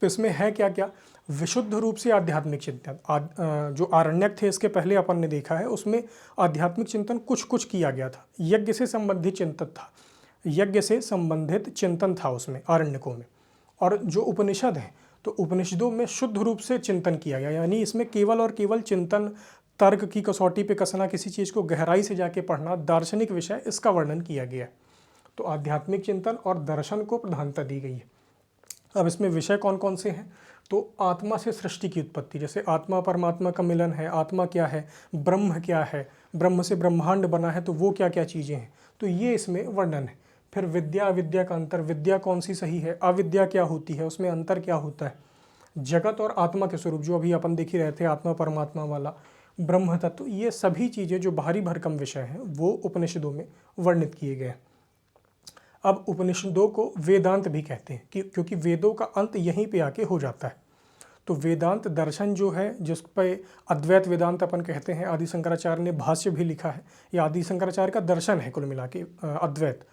तो इसमें है क्या क्या? विशुद्ध रूप से आध्यात्मिक चिंतन। जो आरण्यक थे इसके पहले अपन ने देखा है उसमें आध्यात्मिक चिंतन कुछ कुछ किया गया था। यज्ञ से संबंधित चिंतन था, यज्ञ से संबंधित चिंतन था उसमें आरण्यकों में। और जो उपनिषद है तो उपनिषदों में शुद्ध रूप से चिंतन किया गया, यानी इसमें केवल और केवल चिंतन, तर्क की कसौटी पे कसना, किसी चीज़ को गहराई से जाके पढ़ना, दार्शनिक विषय, इसका वर्णन किया गया है। तो आध्यात्मिक चिंतन और दर्शन को प्रधानता दी गई है। अब इसमें विषय कौन कौन से हैं? तो आत्मा से सृष्टि की उत्पत्ति, जैसे आत्मा परमात्मा का मिलन है, आत्मा क्या है, ब्रह्म क्या है, ब्रह्म से ब्रह्मांड बना है तो वो क्या क्या चीज़ें हैं, तो ये इसमें वर्णन है। फिर विद्या, अविद्या का अंतर, विद्या कौन सी सही है, अविद्या क्या होती है, उसमें अंतर क्या होता है, जगत और आत्मा के स्वरूप जो अभी अपन देख ही रहे थे, आत्मा परमात्मा वाला, ब्रह्म तत्व, ये सभी चीज़ें जो भारी भरकम विषय हैं वो उपनिषदों में वर्णित किए गए हैं। अब उपनिषदों को वेदांत भी कहते हैं क्योंकि वेदों का अंत यहीं पे आके हो जाता है। तो वेदांत दर्शन जो है, जिस पे अद्वैत वेदांत अपन कहते हैं, आदि शंकराचार्य ने भाष्य भी लिखा है, या आदि शंकराचार्य का दर्शन है कुल मिला के अद्वैत,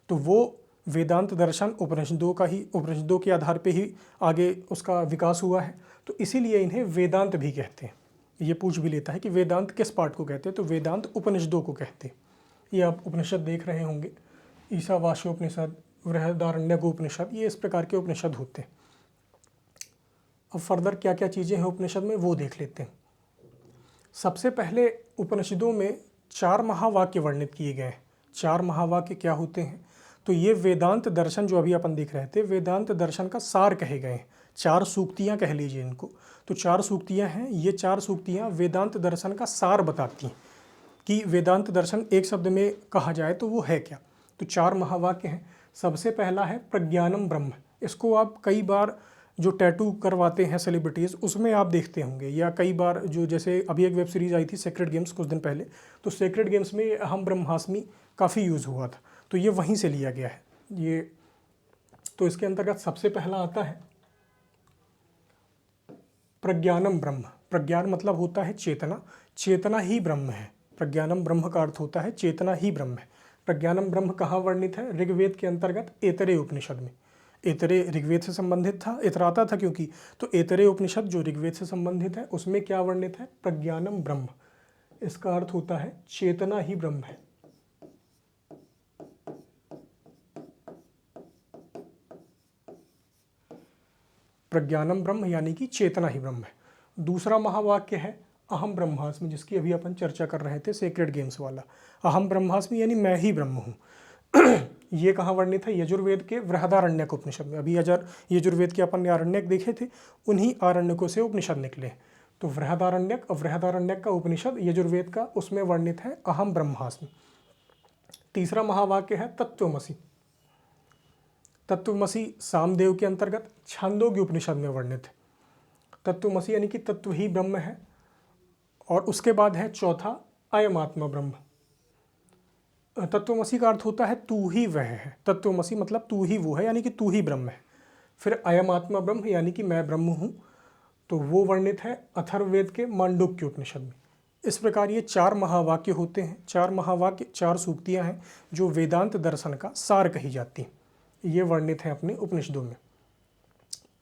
तो वो वेदांत दर्शन उपनिषदों के आधार पे ही आगे उसका विकास हुआ है। तो इसीलिए इन्हें वेदांत भी कहते हैं। ये पूछ भी लेता है कि वेदांत किस पार्ट को कहते हैं, तो वेदांत उपनिषदों को कहते हैं। ये आप उपनिषद देख रहे होंगे, ईशावास्योपनिषद, बृहदारण्यकोपनिषद, ये इस प्रकार के उपनिषद होते हैं। अब फर्दर क्या क्या चीज़ें हैं उपनिषद में वो देख लेते हैं। सबसे पहले उपनिषदों में 4 महावाक्य वर्णित किए गए हैं। 4 महावाक्य क्या होते हैं? तो ये वेदांत दर्शन जो अभी अपन देख रहे थे, वेदांत दर्शन का सार कहे गए हैं। 4 सूक्तियाँ कह लीजिए इनको। तो 4 सूक्तियाँ हैं, ये 4 सूक्तियाँ वेदांत दर्शन का सार बताती हैं कि वेदांत दर्शन एक शब्द में कहा जाए तो वो है क्या। तो 4 महावाक्य हैं। सबसे पहला है प्रज्ञानम ब्रह्म। इसको आप कई बार जो टैटू करवाते हैं सेलिब्रिटीज़ उसमें आप देखते होंगे, या कई बार जो जैसे अभी एक वेब सीरीज़ आई थी सेक्रेड गेम्स कुछ दिन पहले, तो सेक्रेड गेम्स में अहम ब्रह्मास्मि काफ़ी यूज़ हुआ था, तो ये वहीं से लिया गया है ये। तो इसके अंतर्गत सबसे पहला आता है प्रज्ञानम ब्रह्म। प्रज्ञान मतलब होता है चेतना, चेतना ही ब्रह्म है। प्रज्ञानम ब्रह्म का अर्थ होता है चेतना ही ब्रह्म है। प्रज्ञानम ब्रह्म कहाँ वर्णित है? ऋग्वेद के अंतर्गत ऐतरेय उपनिषद में। ऐतरेय ऋग्वेद से संबंधित था, ऐतराता था क्योंकि, तो ऐतरेय उपनिषद जो ऋग्वेद से संबंधित है उसमें क्या वर्णित है? प्रज्ञानम ब्रह्म। इसका अर्थ होता है चेतना ही ब्रह्म है। प्रज्ञानम ब्रह्म यानी कि चेतना ही ब्रह्म है। दूसरा महावाक्य है अहम ब्रह्मास्मि, जिसकी अभी अपन चर्चा कर रहे थे सेक्रेड गेम्स वाला। अहम ब्रह्मास्मि यानी मैं ही ब्रह्म हूँ। ये कहाँ वर्णित है? यजुर्वेद के बृहदारण्यक उपनिषद में। अभी यजुर्वेद के अपन ने आरण्यक देखे थे, उन्हीं आरण्यकों से उपनिषद निकले। तो बृहदारण्यक और बृहदारण्यक का उपनिषद यजुर्वेद का, उसमें वर्णित है अहम ब्रह्मास्मि। तीसरा महावाक्य है तत्त्वमसि। तत्त्वमसि सामदेव के अंतर्गत छांदोग्य उपनिषद में वर्णित है। तत्त्वमसि यानी कि तत्व ही ब्रह्म है। और उसके बाद है चौथा अयम आत्मा ब्रह्म। तत्त्वमसि का अर्थ होता है तू ही वह है। तत्त्वमसि मतलब तू ही वो है, यानी कि तू ही ब्रह्म है। फिर अयम आत्मा ब्रह्म यानी कि मैं ब्रह्म हूँ, तो वो वर्णित है अथर्ववेद के मांडुक्य उपनिषद में। इस प्रकार ये 4 महावाक्य होते हैं। 4 महावाक्य, 4 सूक्तियाँ हैं जो वेदांत दर्शन का सार कही जाती हैं। ये वर्णित है अपने उपनिषदों में।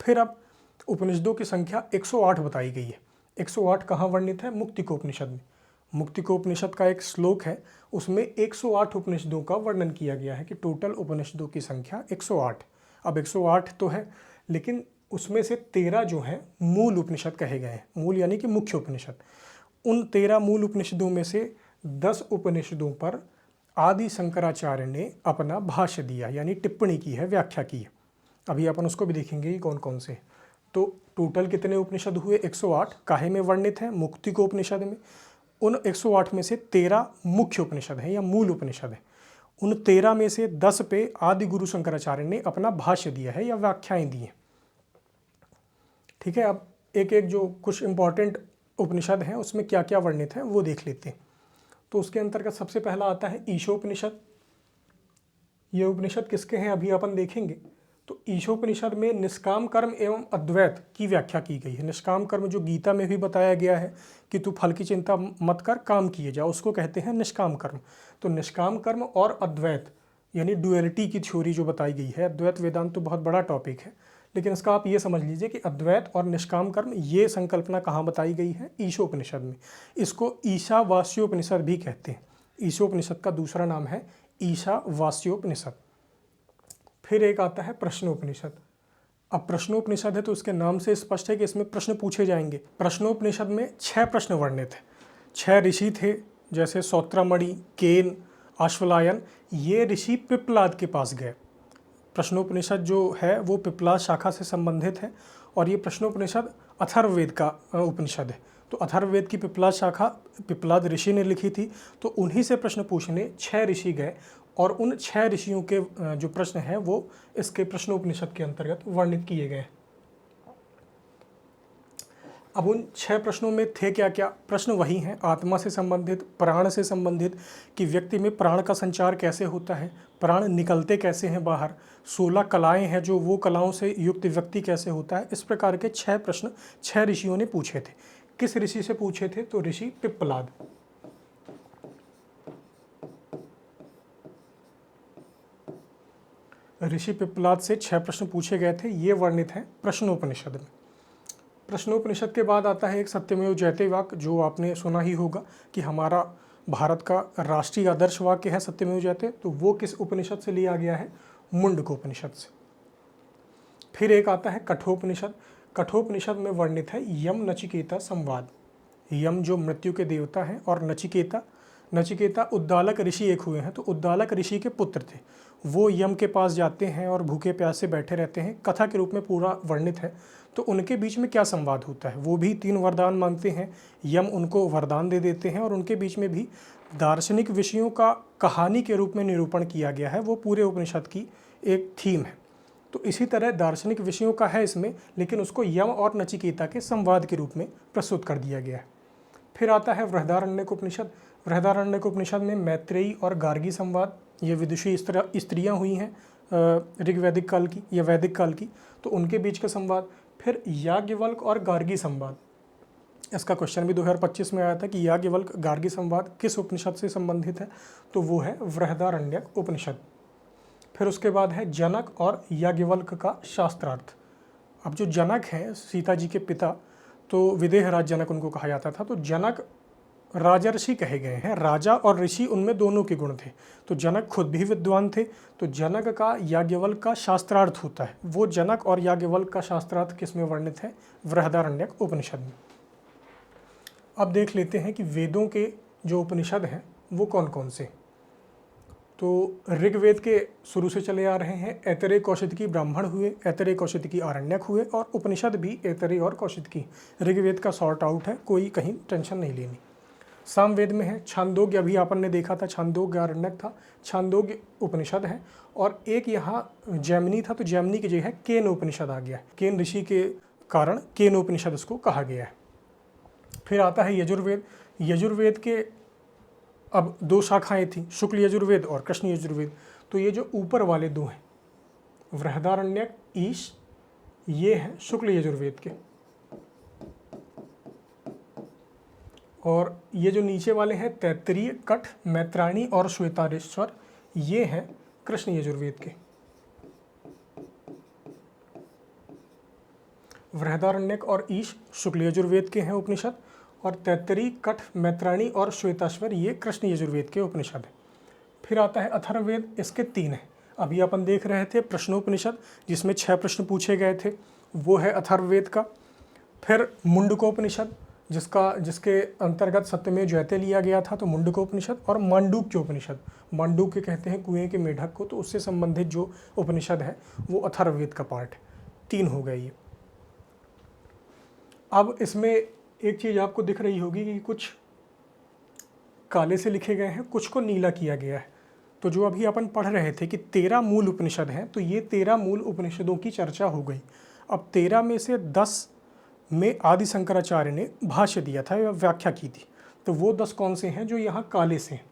फिर अब उपनिषदों की संख्या 108 बताई गई है। 108 कहाँ वर्णित है? मुक्तिकोपनिषद में। मुक्तिकोपनिषद का एक श्लोक है, उसमें 108 उपनिषदों का वर्णन किया गया है कि टोटल उपनिषदों की संख्या 108। अब 108 तो है, लेकिन उसमें से 13 जो हैं मूल उपनिषद कहे गए हैं। मूल यानी कि मुख्य उपनिषद। उन 13 मूल उपनिषदों में से 10 उपनिषदों पर आदि शंकराचार्य ने अपना भाष्य दिया, यानी टिप्पणी की है, व्याख्या की है। अभी अपन उसको भी देखेंगे कि कौन कौन से। तो टोटल कितने उपनिषद हुए? 108 काहे में वर्णित है? मुक्ति को उपनिषद में। उन 108 में से 13 मुख्य उपनिषद हैं या मूल उपनिषद हैं। उन 13 में से 10 पे आदि गुरु शंकराचार्य ने अपना भाष्य दिया है या व्याख्याएं दी हैं। ठीक है, अब एक एक जो कुछ इंपॉर्टेंट उपनिषद हैं उसमें क्या क्या वर्णित है वो देख लेते हैं। तो उसके अंतर्गत सबसे पहला आता है ईशोपनिषद। ये उपनिषद किसके हैं अभी अपन देखेंगे। तो ईशोपनिषद में निष्काम कर्म एवं अद्वैत की व्याख्या की गई है। निष्काम कर्म जो गीता में भी बताया गया है कि तू फल की चिंता मत कर, काम किए जा, उसको कहते हैं निष्काम कर्म। तो निष्काम कर्म और अद्वैत यानी ड्युअलिटी की थ्योरी जो बताई गई है। अद्वैत वेदांत तो बहुत बड़ा टॉपिक है, लेकिन इसका आप ये समझ लीजिए कि अद्वैत और निष्काम कर्म ये संकल्पना कहाँ बताई गई है? ईशोपनिषद में। इसको ईशावास्योपनिषद भी कहते हैं। ईशोपनिषद का दूसरा नाम है ईशावास्योपनिषद। फिर एक आता है प्रश्नोपनिषद। अब प्रश्नोपनिषद है तो उसके नाम से स्पष्ट है कि इसमें प्रश्न पूछे जाएंगे। प्रश्नोपनिषद में 6 प्रश्न वर्णित हैं। 6 ऋषि थे, जैसे सौत्रामणि, केन, अश्वलायन। ये ऋषि पिप्पलाद के पास गए। प्रश्नोपनिषद जो है वो पिप्पलाद शाखा से संबंधित है और ये प्रश्नोपनिषद अथर्ववेद का उपनिषद है। तो अथर्ववेद की पिप्पलाद शाखा पिप्पलाद ऋषि ने लिखी थी। तो उन्हीं से प्रश्न पूछने 6 ऋषि गए और उन 6 ऋषियों के जो प्रश्न हैं वो इसके प्रश्नोपनिषद के अंतर्गत वर्णित किए गए। अब उन 6 प्रश्नों में थे क्या क्या? प्रश्न वही हैं, आत्मा से संबंधित, प्राण से संबंधित कि व्यक्ति में प्राण का संचार कैसे होता है, प्राण निकलते कैसे हैं बाहर, 16 कलाएं हैं जो वो कलाओं से युक्त व्यक्ति कैसे होता है। इस प्रकार के 6 प्रश्न 6 ऋषियों ने पूछे थे। किस ऋषि से पूछे थे? तो ऋषि पिप्पलाद। ऋषि पिप्पलाद से 6 प्रश्न पूछे गए थे। ये वर्णित हैं प्रश्नोपनिषद में। प्रश्नोपनिषद के बाद आता है एक सत्यमेव जयते वाक्य, जो आपने सुना ही होगा कि हमारा भारत का राष्ट्रीय आदर्श वाक्य है सत्यमेव जयते। तो वो किस उपनिषद से लिया गया है? मुंडकोपनिषद से। फिर एक आता है कठोपनिषद। कठोपनिषद में वर्णित है यम नचिकेता संवाद। यम जो मृत्यु के देवता हैं और नचिकेता उद्दालक ऋषि एक हुए हैं। तो उद्दालक ऋषि के पुत्र थे। वो यम के पास जाते हैं और भूखे प्यासे बैठे रहते हैं। कथा के रूप में पूरा वर्णित है। तो उनके बीच में क्या संवाद होता है? वो भी 3 वरदान मांगते हैं, यम उनको वरदान दे देते हैं और उनके बीच में भी दार्शनिक विषयों का कहानी के रूप में निरूपण किया गया है। वो पूरे उपनिषद की एक थीम है। तो इसी तरह दार्शनिक विषयों का है इसमें, लेकिन उसको यम और नचिकेता के संवाद के रूप में प्रस्तुत कर दिया गया है। फिर आता है बृहदारण्यक उपनिषद। बृहदारण्यक उपनिषद में मैत्रेयी और गार्गी संवाद, ये विदुषी स्त्रियां हुई हैं ऋग्वैदिक काल की या वैदिक काल की, तो उनके बीच का संवाद। फिर याज्ञवल्क्य और गार्गी संवाद। इसका क्वेश्चन भी 2025 में आया था कि याज्ञवल्क्य गार्गी संवाद किस उपनिषद से संबंधित है? तो वो है बृहदारण्यक उपनिषद। फिर उसके बाद है जनक और याज्ञवल्क्य का शास्त्रार्थ। अब जो जनक हैं सीता जी के पिता, तो विदेह राज जनक उनको कहा जाता था। तो जनक राजर्षि कहे गए हैं। राजा और ऋषि उनमें दोनों के गुण थे। तो जनक खुद भी विद्वान थे। तो जनक का याज्ञवल्क्य का शास्त्रार्थ होता है। वो जनक और याज्ञवल्क्य का शास्त्रार्थ किस में वर्णित है? बृहदारण्यक उपनिषद में। अब देख लेते हैं कि वेदों के जो उपनिषद हैं वो कौन कौन से। तो ऋग्वेद के शुरू से चले आ रहे हैं। ऐतरेय कौशिकी ब्राह्मण हुए, ऐतरेय कौशिकी आरण्यक हुए और उपनिषद भी ऐतरेय और कौशिकी। ऋग्वेद का सॉर्ट आउट है, कोई कहीं टेंशन नहीं लेनी। सामवेद में है छांदोग्य, अभी अपन ने देखा था छांदोग्य आरण्यक था, छांदोग्य उपनिषद है। और एक यहाँ जैमिनी था, तो जैमिनी की जगह केन उपनिषद आ गया है। केन ऋषि के कारण केन उपनिषद इसको कहा गया है। फिर आता है यजुर्वेद। यजुर्वेद के अब 2 शाखाएं थी, शुक्ल यजुर्वेद और कृष्ण यजुर्वेद। तो ये जो ऊपर वाले 2 हैं बृहदारण्यक, ईश, ये हैं शुक्ल यजुर्वेद के। और ये जो नीचे वाले हैं तैत्तरीय, कठ, मैत्राणी और श्वेतारेश्वर, ये हैं कृष्ण यजुर्वेद के। बृहदारण्यक और ईश शुक्ल यजुर्वेद के हैं उपनिषद और तैत्तरीय, कठ, मैत्राणी और श्वेताश्वर ये कृष्ण यजुर्वेद के उपनिषद हैं। फिर आता है अथर्ववेद, इसके 3 हैं। अभी अपन देख रहे थे प्रश्नोपनिषद जिसमें 6 प्रश्न पूछे गए थे, वो है अथर्ववेद का। फिर मुंडकोपनिषद, जिसके अंतर्गत सत्यमेव जयते लिया गया था, तो मुंडकोपनिषद, और मांडूक्य उपनिषद, मांडूक्य कहते हैं कुएं के मेढक को, तो उससे संबंधित जो उपनिषद है वो अथर्ववेद का पार्ट है। 3 हो गए ये। अब इसमें एक चीज़ आपको दिख रही होगी कि कुछ काले से लिखे गए हैं, कुछ को नीला किया गया है। तो जो अभी अपन पढ़ रहे थे कि 13 मूल उपनिषद हैं, तो ये 13 मूल उपनिषदों की चर्चा हो गई। अब 13 में से 10 में आदि शंकराचार्य ने भाष्य दिया था या व्याख्या की थी। तो वो 10 कौन से हैं जो यहाँ काले से हैं?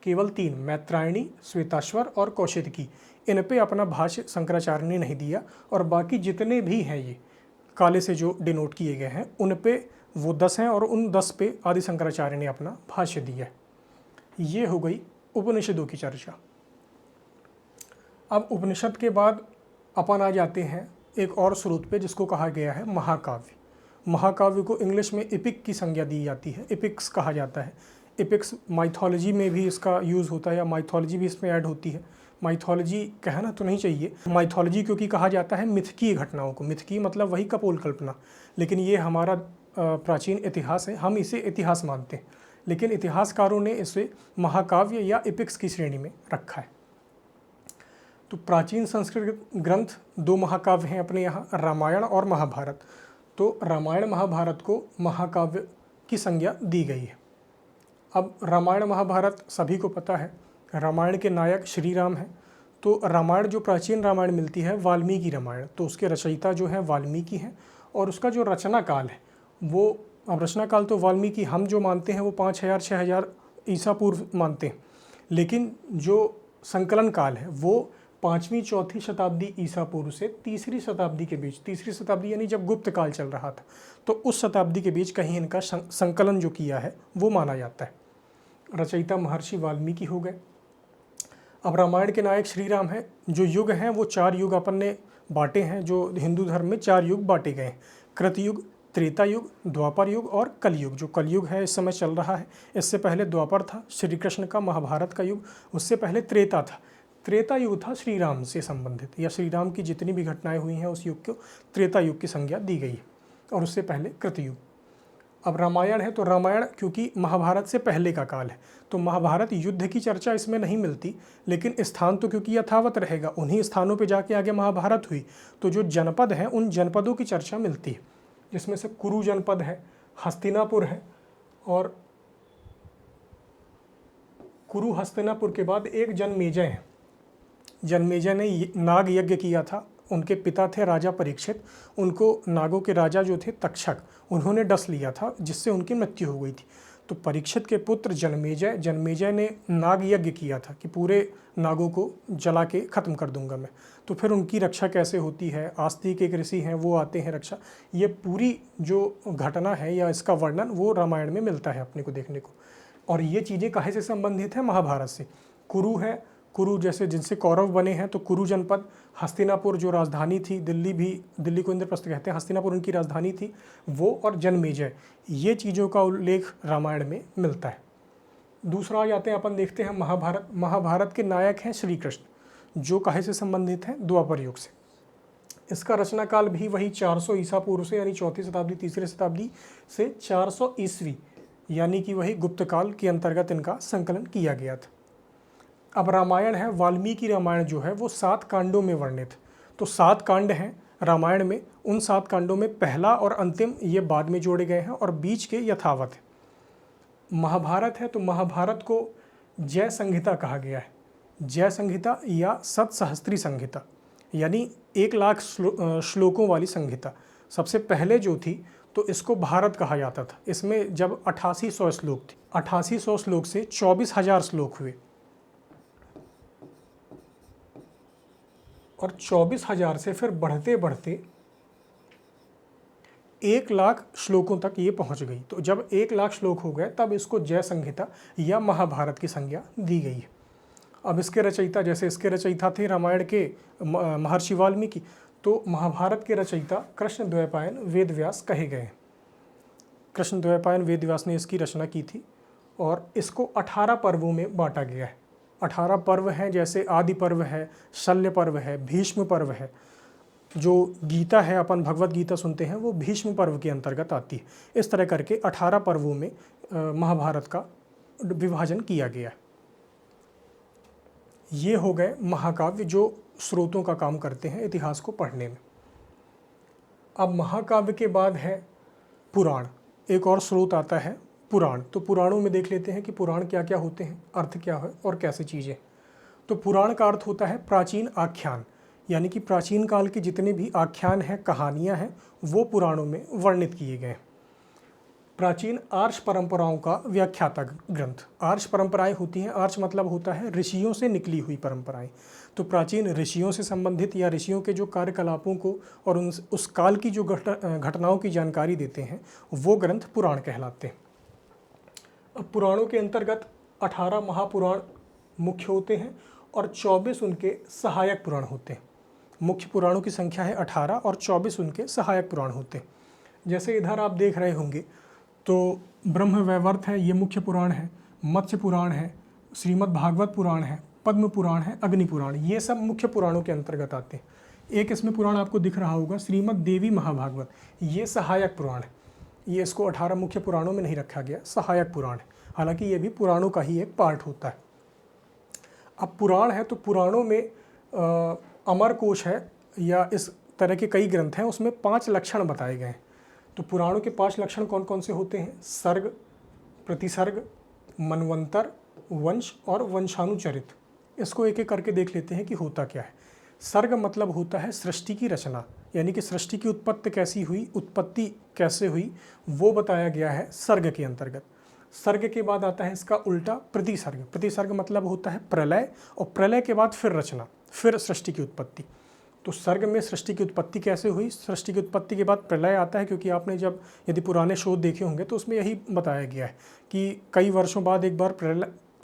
केवल 3, मैत्रायणी, श्वेताश्वर और कौशिकी। इन पे अपना भाष्य शंकराचार्य ने नहीं दिया, और बाकी जितने भी हैं ये काले से जो डिनोट किए गए हैं उन पे वो 10 हैं, और उन 10 पे आदि शंकराचार्य ने अपना भाष्य दिया है। ये हो गई उपनिषदों की चर्चा। अब उपनिषद के बाद अपन आ जाते हैं एक और स्रोत पे जिसको कहा गया है महाकाव्य। महाकाव्य को इंग्लिश में एपिक की संज्ञा दी जाती है, एपिक्स कहा जाता है। एपिक्स माइथोलॉजी में भी इसका यूज़ होता है, या माइथोलॉजी भी इसमें ऐड होती है। माइथोलॉजी कहना तो नहीं चाहिए, माइथोलॉजी क्योंकि कहा जाता है मिथकीय घटनाओं को। मिथकीय मतलब वही कपोल कल्पना, लेकिन ये हमारा प्राचीन इतिहास है, हम इसे इतिहास मानते हैं, लेकिन इतिहासकारों ने इसे महाकाव्य या एपिक्स की श्रेणी में रखा है। तो प्राचीन संस्कृत ग्रंथ 2 महाकाव्य हैं अपने यहाँ, रामायण और महाभारत। तो रामायण महाभारत को महाकाव्य की संज्ञा दी गई है। अब रामायण महाभारत सभी को पता है, रामायण के नायक श्री राम हैं। तो रामायण जो प्राचीन रामायण मिलती है वाल्मीकि रामायण, तो उसके रचयिता जो है वाल्मीकि हैं, और उसका जो रचना काल है वो, अब रचना काल तो वाल्मीकि हम जो मानते हैं वो 5000-6000 ईसा पूर्व मानते हैं, लेकिन जो संकलन काल है वो 5वीं-4वीं शताब्दी ईसा पूर्व से 3री शताब्दी के बीच, 3री शताब्दी यानी जब गुप्त काल चल रहा था, तो उस शताब्दी के बीच कहीं इनका संकलन जो किया है वो माना जाता है। रचयिता महर्षि वाल्मीकि हो गए। अब रामायण के नायक श्री राम हैं। जो युग हैं वो 4 युग अपन ने बांटे हैं, जो हिंदू धर्म में 4 युग बांटे गए हैं। कृतयुग, त्रेता युग, द्वापर युग और कलयुग। जो कलयुग है इस समय चल रहा है, इससे पहले द्वापर था श्री कृष्ण का महाभारत का युग, उससे पहले त्रेता था। त्रेता युग था श्री राम से संबंधित, या श्री राम की जितनी भी घटनाएं हुई हैं उस युग को त्रेता युग की संज्ञा दी गई है, और उससे पहले कृतयुग। अब रामायण है, तो रामायण क्योंकि महाभारत से पहले का काल है, तो महाभारत युद्ध की चर्चा इसमें नहीं मिलती, लेकिन स्थान तो क्योंकि यथावत रहेगा, उन्हीं स्थानों पे जाके आगे महाभारत हुई, तो जो जनपद हैं उन जनपदों की चर्चा मिलती है, जिसमें से कुरु जनपद है, हस्तिनापुर है, और कुरु हस्तिनापुर के बाद एक जनमेजय है। जनमेजय ने नाग यज्ञ किया था, उनके पिता थे राजा परीक्षित, उनको नागों के राजा जो थे तक्षक, उन्होंने डस लिया था जिससे उनकी मृत्यु हो गई थी। तो परीक्षित के पुत्र जनमेजय ने नाग यज्ञ किया था कि पूरे नागों को जला के ख़त्म कर दूंगा मैं। तो फिर उनकी रक्षा कैसे होती है, आस्तिक एक ऋषि हैं वो आते हैं रक्षा, ये पूरी जो घटना है या इसका वर्णन वो रामायण में मिलता है अपने को देखने को। और ये चीज़ें काहे से संबंधित है? महाभारत से। कुरु है, कुरु जैसे जिनसे कौरव बने हैं, तो कुरु जनपद, हस्तिनापुर जो राजधानी थी, दिल्ली को इंद्रप्रस्थ कहते हैं, हस्तिनापुर उनकी राजधानी थी वो, और जनमेजय, ये चीज़ों का उल्लेख रामायण में मिलता है। दूसरा आ जाते हैं अपन देखते हैं महाभारत। महाभारत के नायक हैं श्री कृष्ण, जो काहे से संबंधित हैं? द्वापर युग से। इसका रचना काल भी वही 400 ईसा पूर्व से, यानी 4वीं शताब्दी 3री शताब्दी से 400 ईस्वी, यानी कि वही गुप्त काल के अंतर्गत इनका संकलन किया गया था। अब रामायण है, वाल्मीकि रामायण जो है वो 7 कांडों में वर्णित। तो 7 कांड हैं रामायण में, उन 7 कांडों में पहला और अंतिम ये बाद में जोड़े गए हैं, और बीच के यथावत है। महाभारत है, तो महाभारत को जय संहिता कहा गया है। जय संहिता या सतसहस्त्री संहिता, यानी 1 लाख श्लोकों वाली संहिता सबसे पहले जो थी, तो इसको भारत कहा जाता था। इसमें जब 8800 श्लोक थे, 8800 श्लोक से 24,000 श्लोक हुए, और 24,000 से फिर बढ़ते बढ़ते 1 लाख श्लोकों तक ये पहुंच गई। तो जब 1 लाख श्लोक हो गए तब इसको जय संहिता या महाभारत की संज्ञा दी गई है। अब इसके रचयिता, जैसे इसके रचयिता थे रामायण के महर्षि वाल्मीकि, तो महाभारत के रचयिता कृष्णद्वैपायन वेदव्यास कहे गए। कृष्णद्वैपायन वेदव्यास ने इसकी रचना की थी, और इसको 18 पर्वों में बांटा गया है। 18 पर्व हैं, जैसे आदि पर्व है, शल्य पर्व है, भीष्म पर्व है, जो गीता है, अपन भगवत गीता सुनते हैं, वो भीष्म पर्व के अंतर्गत आती है। इस तरह करके 18 पर्वों में महाभारत का विभाजन किया गया है। ये हो गए महाकाव्य जो स्रोतों का काम करते हैं इतिहास को पढ़ने में। अब महाकाव्य के बाद है पुराण, एक और स्रोत आता है पुराण। तो पुराणों में देख लेते हैं कि पुराण क्या क्या होते हैं, अर्थ क्या है और कैसे चीज़ें। तो पुराण का अर्थ होता है प्राचीन आख्यान, यानी कि प्राचीन काल के जितने भी आख्यान हैं, कहानियाँ हैं, वो पुराणों में वर्णित किए गए हैं। प्राचीन आर्ष परंपराओं का व्याख्याता ग्रंथ। आर्ष परंपराएं होती हैं, आर्ष मतलब होता है ऋषियों से निकली हुई परंपराएं। तो प्राचीन ऋषियों से संबंधित या ऋषियों के जो कार्यकलापों को और उस काल की जो घटनाओं की जानकारी देते हैं, वो ग्रंथ पुराण कहलाते हैं। अब पुराणों के अंतर्गत 18 महापुराण मुख्य होते हैं और 24 उनके सहायक पुराण होते हैं। मुख्य पुराणों की संख्या है 18 और 24 उनके सहायक पुराण होते हैं। जैसे इधर आप देख रहे होंगे तो ब्रह्म वैवर्त है, ये मुख्य पुराण है। मत्स्य पुराण है, श्रीमद् भागवत पुराण है, पद्म पुराण है, अग्नि पुराण, ये सब मुख्य पुराणों के अंतर्गत आते हैं। एक इसमें पुराण आपको दिख रहा होगा श्रीमद् देवी महाभागवत, ये सहायक पुराण है। ये इसको 18 मुख्य पुराणों में नहीं रखा गया, सहायक पुराण है, हालांकि ये भी पुराणों का ही एक पार्ट होता है। अब पुराण है तो पुराणों में अमर कोश है या इस तरह के कई ग्रंथ हैं, उसमें 5 लक्षण बताए गए हैं। तो पुराणों के 5 लक्षण कौन कौन से होते हैं? सर्ग, प्रतिसर्ग, मनवंतर, वंश और वंशानुचरित। इसको एक एक करके देख लेते हैं कि होता क्या है। सर्ग मतलब होता है सृष्टि की रचना, यानी कि सृष्टि की उत्पत्ति कैसी हुई, उत्पत्ति कैसे हुई, वो बताया गया है सर्ग के अंतर्गत। सर्ग के बाद आता है इसका उल्टा प्रतिसर्ग। प्रतिसर्ग मतलब होता है प्रलय, और प्रलय के बाद फिर रचना, फिर सृष्टि की उत्पत्ति। तो सर्ग में सृष्टि की उत्पत्ति कैसे हुई, सृष्टि की उत्पत्ति के बाद प्रलय आता है, क्योंकि आपने जब यदि पुराने शोध देखे होंगे तो उसमें यही बताया गया है कि कई वर्षों बाद एक बार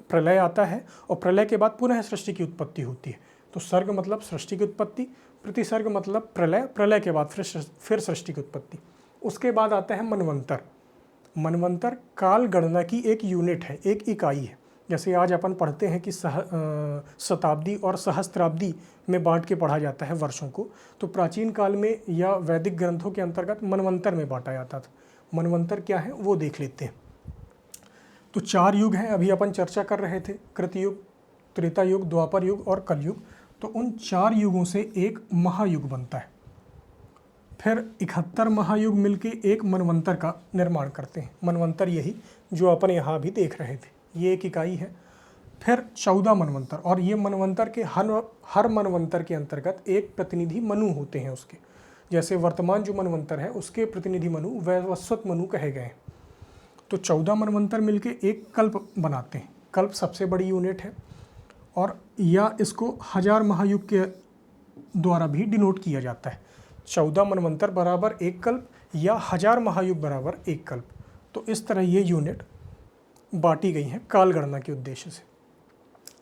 प्रलय आता है और प्रलय के बाद पुनः सृष्टि की उत्पत्ति होती है। तो सर्ग मतलब सृष्टि की उत्पत्ति, प्रतिसर्ग मतलब प्रलय, प्रलय के बाद फिर सृष्टि की उत्पत्ति। उसके बाद आता है मनवंतर। मनवंतर काल गणना की एक यूनिट है, एक इकाई है। जैसे आज अपन पढ़ते हैं कि शताब्दी और सहस्त्राब्दी में बांट के पढ़ा जाता है वर्षों को, तो प्राचीन काल में या वैदिक ग्रंथों के अंतर्गत मनवंतर में बांटा जाता था। मनवंतर क्या है वो देख लेते हैं। तो 4 युग हैं, अभी अपन चर्चा कर रहे थे, कृतयुग, त्रेता युग, द्वापर युग और कलयुग। तो उन 4 युगों से एक महायुग बनता है। फिर 71 महायुग मिलके एक मनवंतर का निर्माण करते हैं। मनवंतर यही जो अपन यहाँ भी देख रहे थे, ये एक इकाई है। फिर 14 मनवंतर, और ये मनवंतर के हर मनवंतर के अंतर्गत एक प्रतिनिधि मनु होते हैं उसके। जैसे वर्तमान जो मनवंतर है उसके प्रतिनिधि मनु वैवस्वत मनु कहे गए हैं। तो 14 मनवंतर मिलके एक कल्प बनाते हैं। कल्प सबसे बड़ी यूनिट है, और या इसको 1000 महायुग के द्वारा भी डिनोट किया जाता है। 14 मनवंतर बराबर एक कल्प या 1000 महायुग बराबर एक कल्प। तो इस तरह ये यूनिट बांटी गई हैं काल गणना के उद्देश्य से।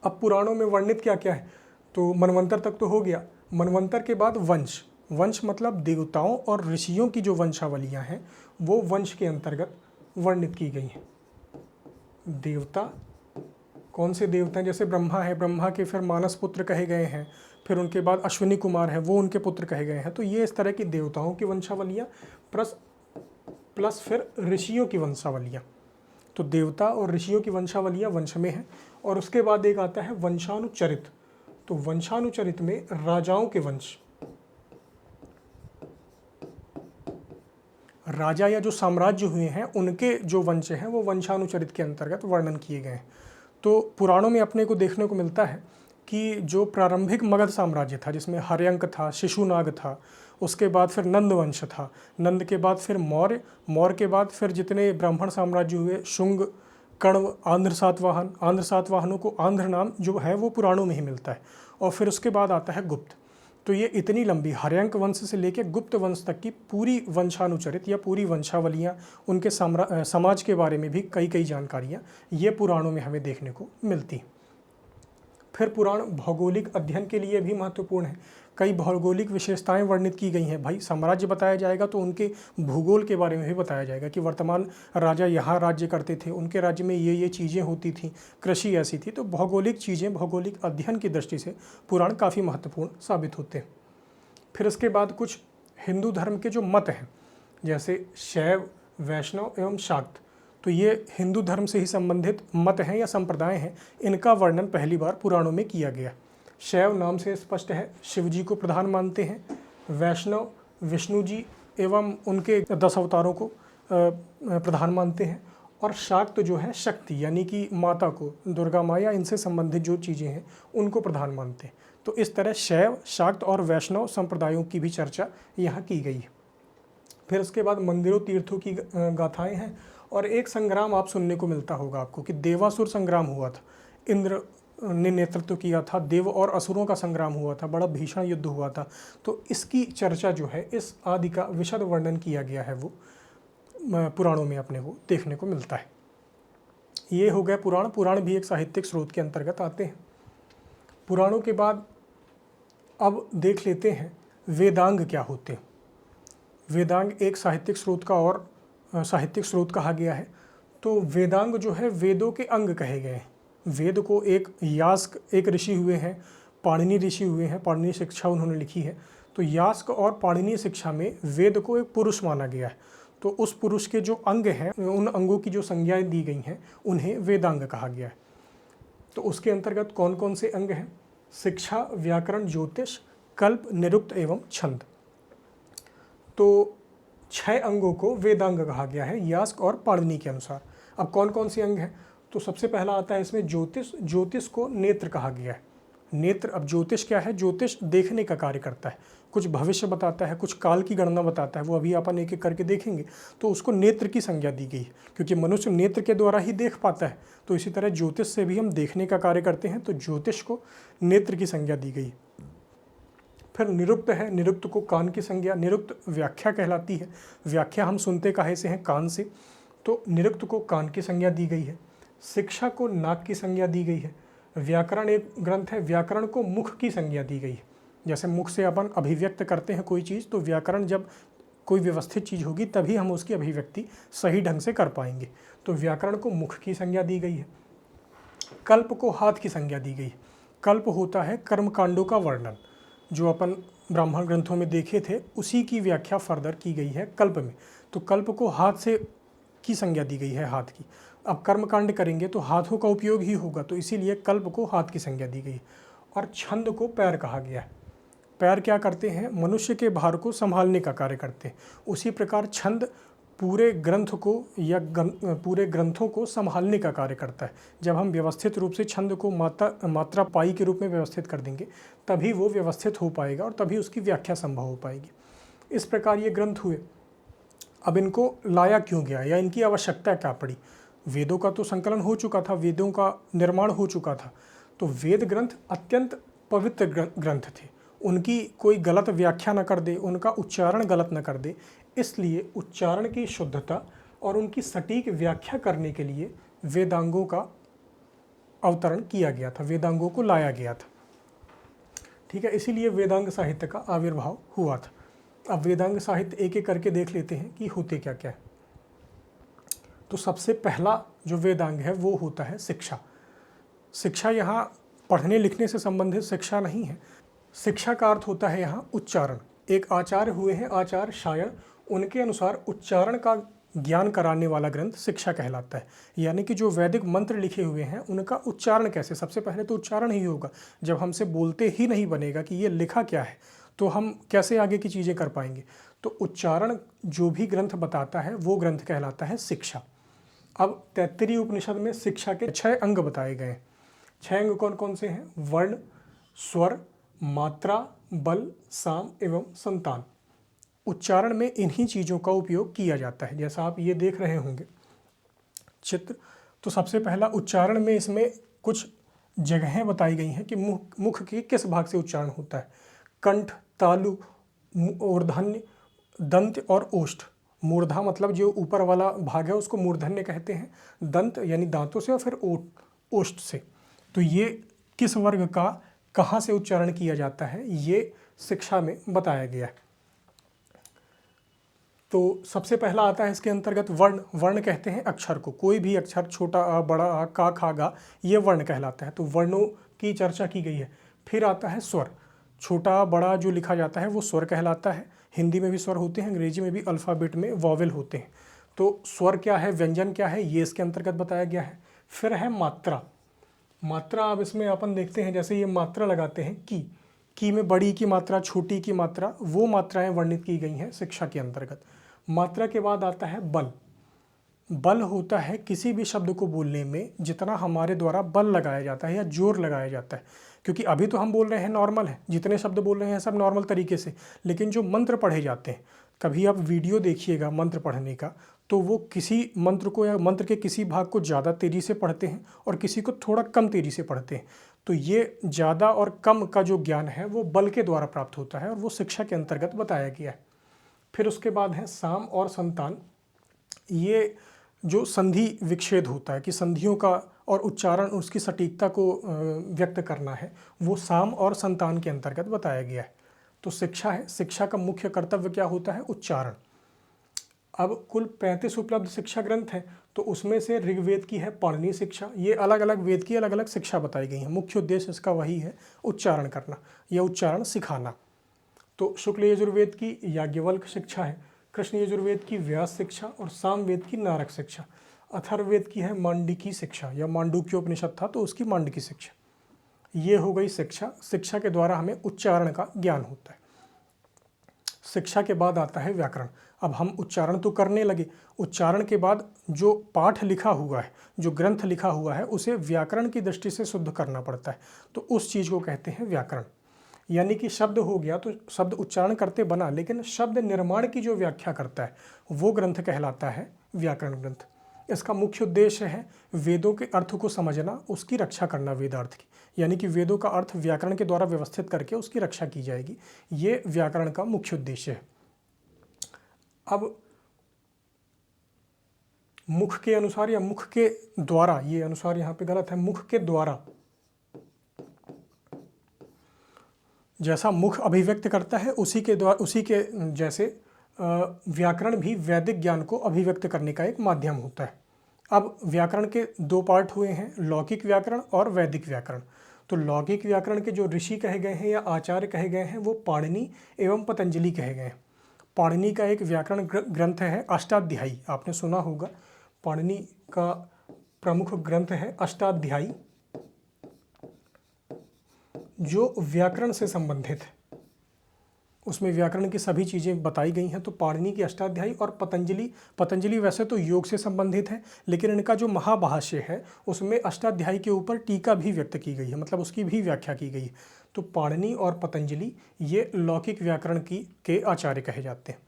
अब पुराणों में वर्णित क्या क्या है, तो मनवंतर तक तो हो गया। मनवंतर के बाद वंश। वंश मतलब देवताओं और ऋषियों की जो वंशावलियाँ हैं वो वंश के अंतर्गत वर्णित की गई हैं। देवता कौन से देवता हैं, जैसे ब्रह्मा है, ब्रह्मा के फिर मानस पुत्र कहे गए हैं, फिर उनके बाद अश्विनी कुमार है, वो उनके पुत्र कहे गए हैं। तो ये इस तरह की देवताओं की वंशावलियाँ प्लस फिर ऋषियों की वंशावलियाँ। तो देवता और ऋषियों की वंशावलियाँ वंश में है। और उसके बाद एक आता है वंशानुचरित। तो वंशानुचरित में राजाओं के वंश, राजा या जो साम्राज्य हुए हैं उनके जो वंश हैं वो वंशानुचरित के अंतर्गत वर्णन किए गए हैं। तो पुराणों में अपने को देखने को मिलता है कि जो प्रारंभिक मगध साम्राज्य था, जिसमें हर्यंक था, शिशुनाग था, उसके बाद फिर नंद वंश था, नंद के बाद फिर मौर्य, मौर्य के बाद फिर जितने ब्राह्मण साम्राज्य हुए, शुंग, कण्व, आंध्र सातवाहन। आंध्र सातवाहनों को आंध्र नाम जो है वो पुराणों में ही मिलता है। और फिर उसके बाद आता है गुप्त। तो ये इतनी लंबी हर्यंक वंश से लेकर गुप्त वंश तक की पूरी वंशानुचरित या पूरी वंशावलियाँ, उनके समाज के बारे में भी कई कई जानकारियाँ ये पुराणों में हमें देखने को मिलती हैं। फिर पुराण भौगोलिक अध्ययन के लिए भी महत्वपूर्ण है। कई भौगोलिक विशेषताएं वर्णित की गई हैं। भाई साम्राज्य बताया जाएगा तो उनके भूगोल के बारे में भी बताया जाएगा कि वर्तमान राजा यहाँ राज्य करते थे, उनके राज्य में ये चीज़ें होती थी, कृषि ऐसी थी। तो भौगोलिक चीज़ें, भौगोलिक अध्ययन की दृष्टि से पुराण काफ़ी महत्वपूर्ण साबित होते हैं। फिर इसके बाद कुछ हिंदू धर्म के जो मत हैं, जैसे शैव, वैष्णव एवं शाक्त, तो ये हिंदू धर्म से ही संबंधित मत हैं या संप्रदाय हैं। इनका वर्णन पहली बार पुराणों में किया गया। शैव नाम से स्पष्ट है, शिव जी को प्रधान मानते हैं। वैष्णव विष्णु जी एवं उनके 10 अवतारों को प्रधान मानते हैं। और शाक्त जो है शक्ति यानी कि माता को, दुर्गा माँ या इनसे संबंधित जो चीज़ें हैं उनको प्रधान मानते हैं। तो इस तरह शैव, शाक्त और वैष्णव संप्रदायों की भी चर्चा यहाँ की गई है। फिर उसके बाद मंदिरों तीर्थों की गाथाएं हैं। और एक संग्राम आप सुनने को मिलता होगा आपको कि देवासुर संग्राम हुआ था, इंद्र ने नेतृत्व किया था, देव और असुरों का संग्राम हुआ था, बड़ा भीषण युद्ध हुआ था। तो इसकी चर्चा जो है, इस आदि का विशद वर्णन किया गया है, वो पुराणों में अपने को देखने को मिलता है। ये हो गया पुराण। पुराण भी एक साहित्यिक स्रोत के अंतर्गत आते हैं। पुराणों के बाद अब देख लेते हैं वेदांग क्या होते हैं। वेदांग एक साहित्यिक स्रोत का और साहित्यिक स्रोत कहा गया है। तो वेदांग जो है वेदों के अंग कहे गए हैं। वेद को एक यास्क एक ऋषि हुए हैं, पाणिनि ऋषि हुए हैं, पाणिनि शिक्षा उन्होंने लिखी है। तो यास्क और पाणिनि शिक्षा में वेद को एक पुरुष माना गया है। तो उस पुरुष के जो अंग हैं, उन अंगों की जो संज्ञाएं दी गई हैं, उन्हें वेदांग कहा गया है। तो उसके अंतर्गत कौन कौन से अंग हैं? शिक्षा, व्याकरण, ज्योतिष, कल्प, निरुक्त एवं छंद। तो 6 अंगों को वेदांग कहा गया है यास्क और पाणिनि के अनुसार। अब कौन कौन से अंग हैं? तो सबसे पहला आता है इसमें ज्योतिष। ज्योतिष को नेत्र कहा गया है। नेत्र, अब ज्योतिष क्या है? ज्योतिष देखने का कार्य करता है, कुछ भविष्य बताता है, कुछ काल की गणना बताता है, वो अभी अपन एक एक करके देखेंगे। तो उसको नेत्र की संज्ञा दी गई, क्योंकि मनुष्य नेत्र के द्वारा ही देख पाता है। तो इसी तरह ज्योतिष से भी हम देखने का कार्य करते हैं, तो ज्योतिष को नेत्र की संज्ञा दी गई। फिर निरुक्त है। निरुक्त को कान की संज्ञा, निरुक्त व्याख्या कहलाती है। व्याख्या हम सुनते काहे से हैं? कान से। तो निरुक्त को कान की संज्ञा दी गई है। शिक्षा को नाक की संज्ञा दी गई है। व्याकरण एक ग्रंथ है, व्याकरण को मुख की संज्ञा दी गई है। जैसे मुख से अपन अभिव्यक्त करते हैं कोई चीज़, तो व्याकरण जब कोई व्यवस्थित चीज़ होगी तभी हम उसकी अभिव्यक्ति सही ढंग से कर पाएंगे। तो व्याकरण को मुख की संज्ञा दी गई है। कल्प को हाथ की संज्ञा दी गई है। कल्प होता है कर्मकांडों का वर्णन, जो अपन ब्राह्मण ग्रंथों में देखे थे, उसी की व्याख्या फर्दर की गई है कल्प में। तो कल्प को हाथ से की संज्ञा दी गई है, हाथ की। अब कर्मकांड करेंगे तो हाथों का उपयोग ही होगा, तो इसीलिए कल्प को हाथ की संज्ञा दी गई। और छंद को पैर कहा गया है। पैर क्या करते हैं? मनुष्य के भार को संभालने का कार्य करते हैं। उसी प्रकार छंद पूरे ग्रंथ को या पूरे ग्रंथों को संभालने का कार्य करता है। जब हम व्यवस्थित रूप से छंद को मात्रा पाई के रूप में व्यवस्थित कर देंगे, तभी वो व्यवस्थित हो पाएगा और तभी उसकी व्याख्या संभव हो पाएगी। इस प्रकार ये ग्रंथ हुए। अब इनको लाया क्यों गया या इनकी आवश्यकता क्या पड़ी? वेदों का तो संकलन हो चुका था, वेदों का निर्माण हो चुका था। तो वेद ग्रंथ अत्यंत पवित्र ग्रंथ थे, उनकी कोई गलत व्याख्या न कर दे, उनका उच्चारण गलत न कर दे, इसलिए उच्चारण की शुद्धता और उनकी सटीक व्याख्या करने के लिए वेदांगों का अवतरण किया गया था, वेदांगों को लाया गया था। ठीक है, इसीलिए वेदांग साहित्य का आविर्भाव हुआ था। अब वेदांग साहित्य एक एक करके देख लेते हैं कि होते क्या क्या है। तो सबसे पहला जो वेदांग है वो होता है शिक्षा। शिक्षा यहाँ पढ़ने लिखने से संबंधित शिक्षा नहीं है। शिक्षा का अर्थ होता है यहाँ उच्चारण। एक आचार्य हुए हैं, आचार्य शायण, उनके अनुसार उच्चारण का ज्ञान कराने वाला ग्रंथ शिक्षा कहलाता है। यानी कि जो वैदिक मंत्र लिखे हुए हैं उनका उच्चारण कैसे, सबसे पहले तो उच्चारण ही होगा। जब हमसे बोलते ही नहीं बनेगा कि ये लिखा क्या है, तो हम कैसे आगे की चीज़ें कर पाएंगे। तो उच्चारण जो भी ग्रंथ बताता है वो ग्रंथ कहलाता है शिक्षा। अब तैत्तिरीय उपनिषद में शिक्षा के 6 अंग बताए गए हैं। 6 अंग कौन कौन से हैं? वर्ण, स्वर, मात्रा, बल, साम एवं संतान। उच्चारण में इन्हीं चीज़ों का उपयोग किया जाता है। जैसा आप ये देख रहे होंगे चित्र, तो सबसे पहला उच्चारण में इसमें कुछ जगहें बताई गई हैं कि मुख के किस भाग से उच्चारण होता है। कंठ, तालु, मूर्धन्य, दंत और ओष्ठ। मूर्धा मतलब जो ऊपर वाला भाग है उसको मूर्धन्य कहते हैं, दंत यानी दांतों से, और फिर ओष्ठ से। तो ये किस वर्ग का कहाँ से उच्चारण किया जाता है ये शिक्षा में बताया गया है। तो सबसे पहला आता है इसके अंतर्गत वर्ण। वर्ण कहते हैं अक्षर को, कोई भी अक्षर, छोटा आ, बड़ा आ, का, खा, गा, ये वर्ण कहलाता है। तो वर्णों की चर्चा की गई है। फिर आता है स्वर। छोटा बड़ा जो लिखा जाता है वो स्वर कहलाता है। हिंदी में भी स्वर होते हैं, अंग्रेजी में भी अल्फ़ाबेट में वॉवेल होते हैं। तो स्वर क्या है, व्यंजन क्या है, ये इसके अंतर्गत बताया गया है। फिर है मात्रा। मात्रा, अब इसमें अपन देखते हैं, जैसे ये मात्रा लगाते हैं की में बड़ी की मात्रा, छोटी की मात्रा, वो मात्राएं वर्णित की गई हैं शिक्षा के अंतर्गत। मात्रा के बाद आता है बल। बल होता है किसी भी शब्द को बोलने में जितना हमारे द्वारा बल लगाया जाता है या जोर लगाया जाता है। क्योंकि अभी तो हम बोल रहे हैं नॉर्मल है, जितने शब्द बोल रहे हैं सब नॉर्मल तरीके से, लेकिन जो मंत्र पढ़े जाते हैं, कभी आप वीडियो देखिएगा मंत्र पढ़ने का, तो वो किसी मंत्र को या मंत्र के किसी भाग को ज़्यादा तेज़ी से पढ़ते हैं और किसी को थोड़ा कम तेज़ी से पढ़ते हैं। तो ये ज़्यादा और कम का जो ज्ञान है वो बल के द्वारा प्राप्त होता है और वो शिक्षा के अंतर्गत बताया गया है। फिर उसके बाद है साम और संतान। ये जो संधि विच्छेद होता है कि संधियों का और उच्चारण उसकी सटीकता को व्यक्त करना है, वो साम और संतान के अंतर्गत बताया गया है। तो शिक्षा है, शिक्षा का मुख्य कर्तव्य क्या होता है, उच्चारण। अब कुल 35 उपलब्ध शिक्षा ग्रंथ हैं, तो उसमें से ऋग्वेद की है पाणिनि शिक्षा। ये अलग अलग वेद की अलग अलग शिक्षा बताई गई है, मुख्य उद्देश्य इसका वही है, उच्चारण करना या उच्चारण सिखाना। तो शुक्ल यजुर्वेद की याज्ञवल्क्य शिक्षा है, कृष्ण यजुर्वेद की व्यास शिक्षा और सामवेद की नारक शिक्षा। अथर्ववेद की है मांडुक्य शिक्षा या मांडुक्योपनिषद था तो उसकी मांडुक्य शिक्षा। ये हो गई शिक्षा। शिक्षा के द्वारा हमें उच्चारण का ज्ञान होता है। शिक्षा के बाद आता है व्याकरण। अब हम उच्चारण तो करने लगे, उच्चारण के बाद जो पाठ लिखा हुआ है, जो ग्रंथ लिखा हुआ है, उसे व्याकरण की दृष्टि से शुद्ध करना पड़ता है। तो उस चीज़ को कहते हैं व्याकरण। यानी कि शब्द हो गया तो शब्द उच्चारण करते बना, लेकिन शब्द निर्माण की जो व्याख्या करता है वो ग्रंथ कहलाता है व्याकरण ग्रंथ। इसका मुख्य उद्देश्य है वेदों के अर्थ को समझना, उसकी रक्षा करना वेदार्थ की, यानी कि वेदों का अर्थ व्याकरण के द्वारा व्यवस्थित करके उसकी रक्षा की जाएगी। ये व्याकरण का मुख्य उद्देश्य है। अब मुख के अनुसार या मुख के द्वारा, ये अनुसार यहाँ पे गलत है, मुख के द्वारा, जैसा मुख अभिव्यक्त करता है उसी के जैसे व्याकरण भी वैदिक ज्ञान को अभिव्यक्त करने का एक माध्यम होता है। अब व्याकरण के दो पार्ट हुए हैं, लौकिक व्याकरण और वैदिक व्याकरण। तो लौकिक व्याकरण के जो ऋषि कहे गए हैं या आचार्य कहे गए हैं वो पाणिनि एवं पतंजलि कहे गए हैं। पाणिनि का एक व्याकरण ग्रंथ है अष्टाध्यायी, आपने सुना होगा। पाणिनि का प्रमुख ग्रंथ है अष्टाध्यायी जो व्याकरण से संबंधित है, उसमें व्याकरण की सभी चीज़ें बताई गई हैं। तो पाणिनि की अष्टाध्यायी और पतंजलि वैसे तो योग से संबंधित है, लेकिन इनका जो महाभाष्य है उसमें अष्टाध्यायी के ऊपर टीका भी व्यक्त की गई है, मतलब उसकी भी व्याख्या की गई है। तो पाणिनि और पतंजलि ये लौकिक व्याकरण के आचार्य कहे जाते हैं।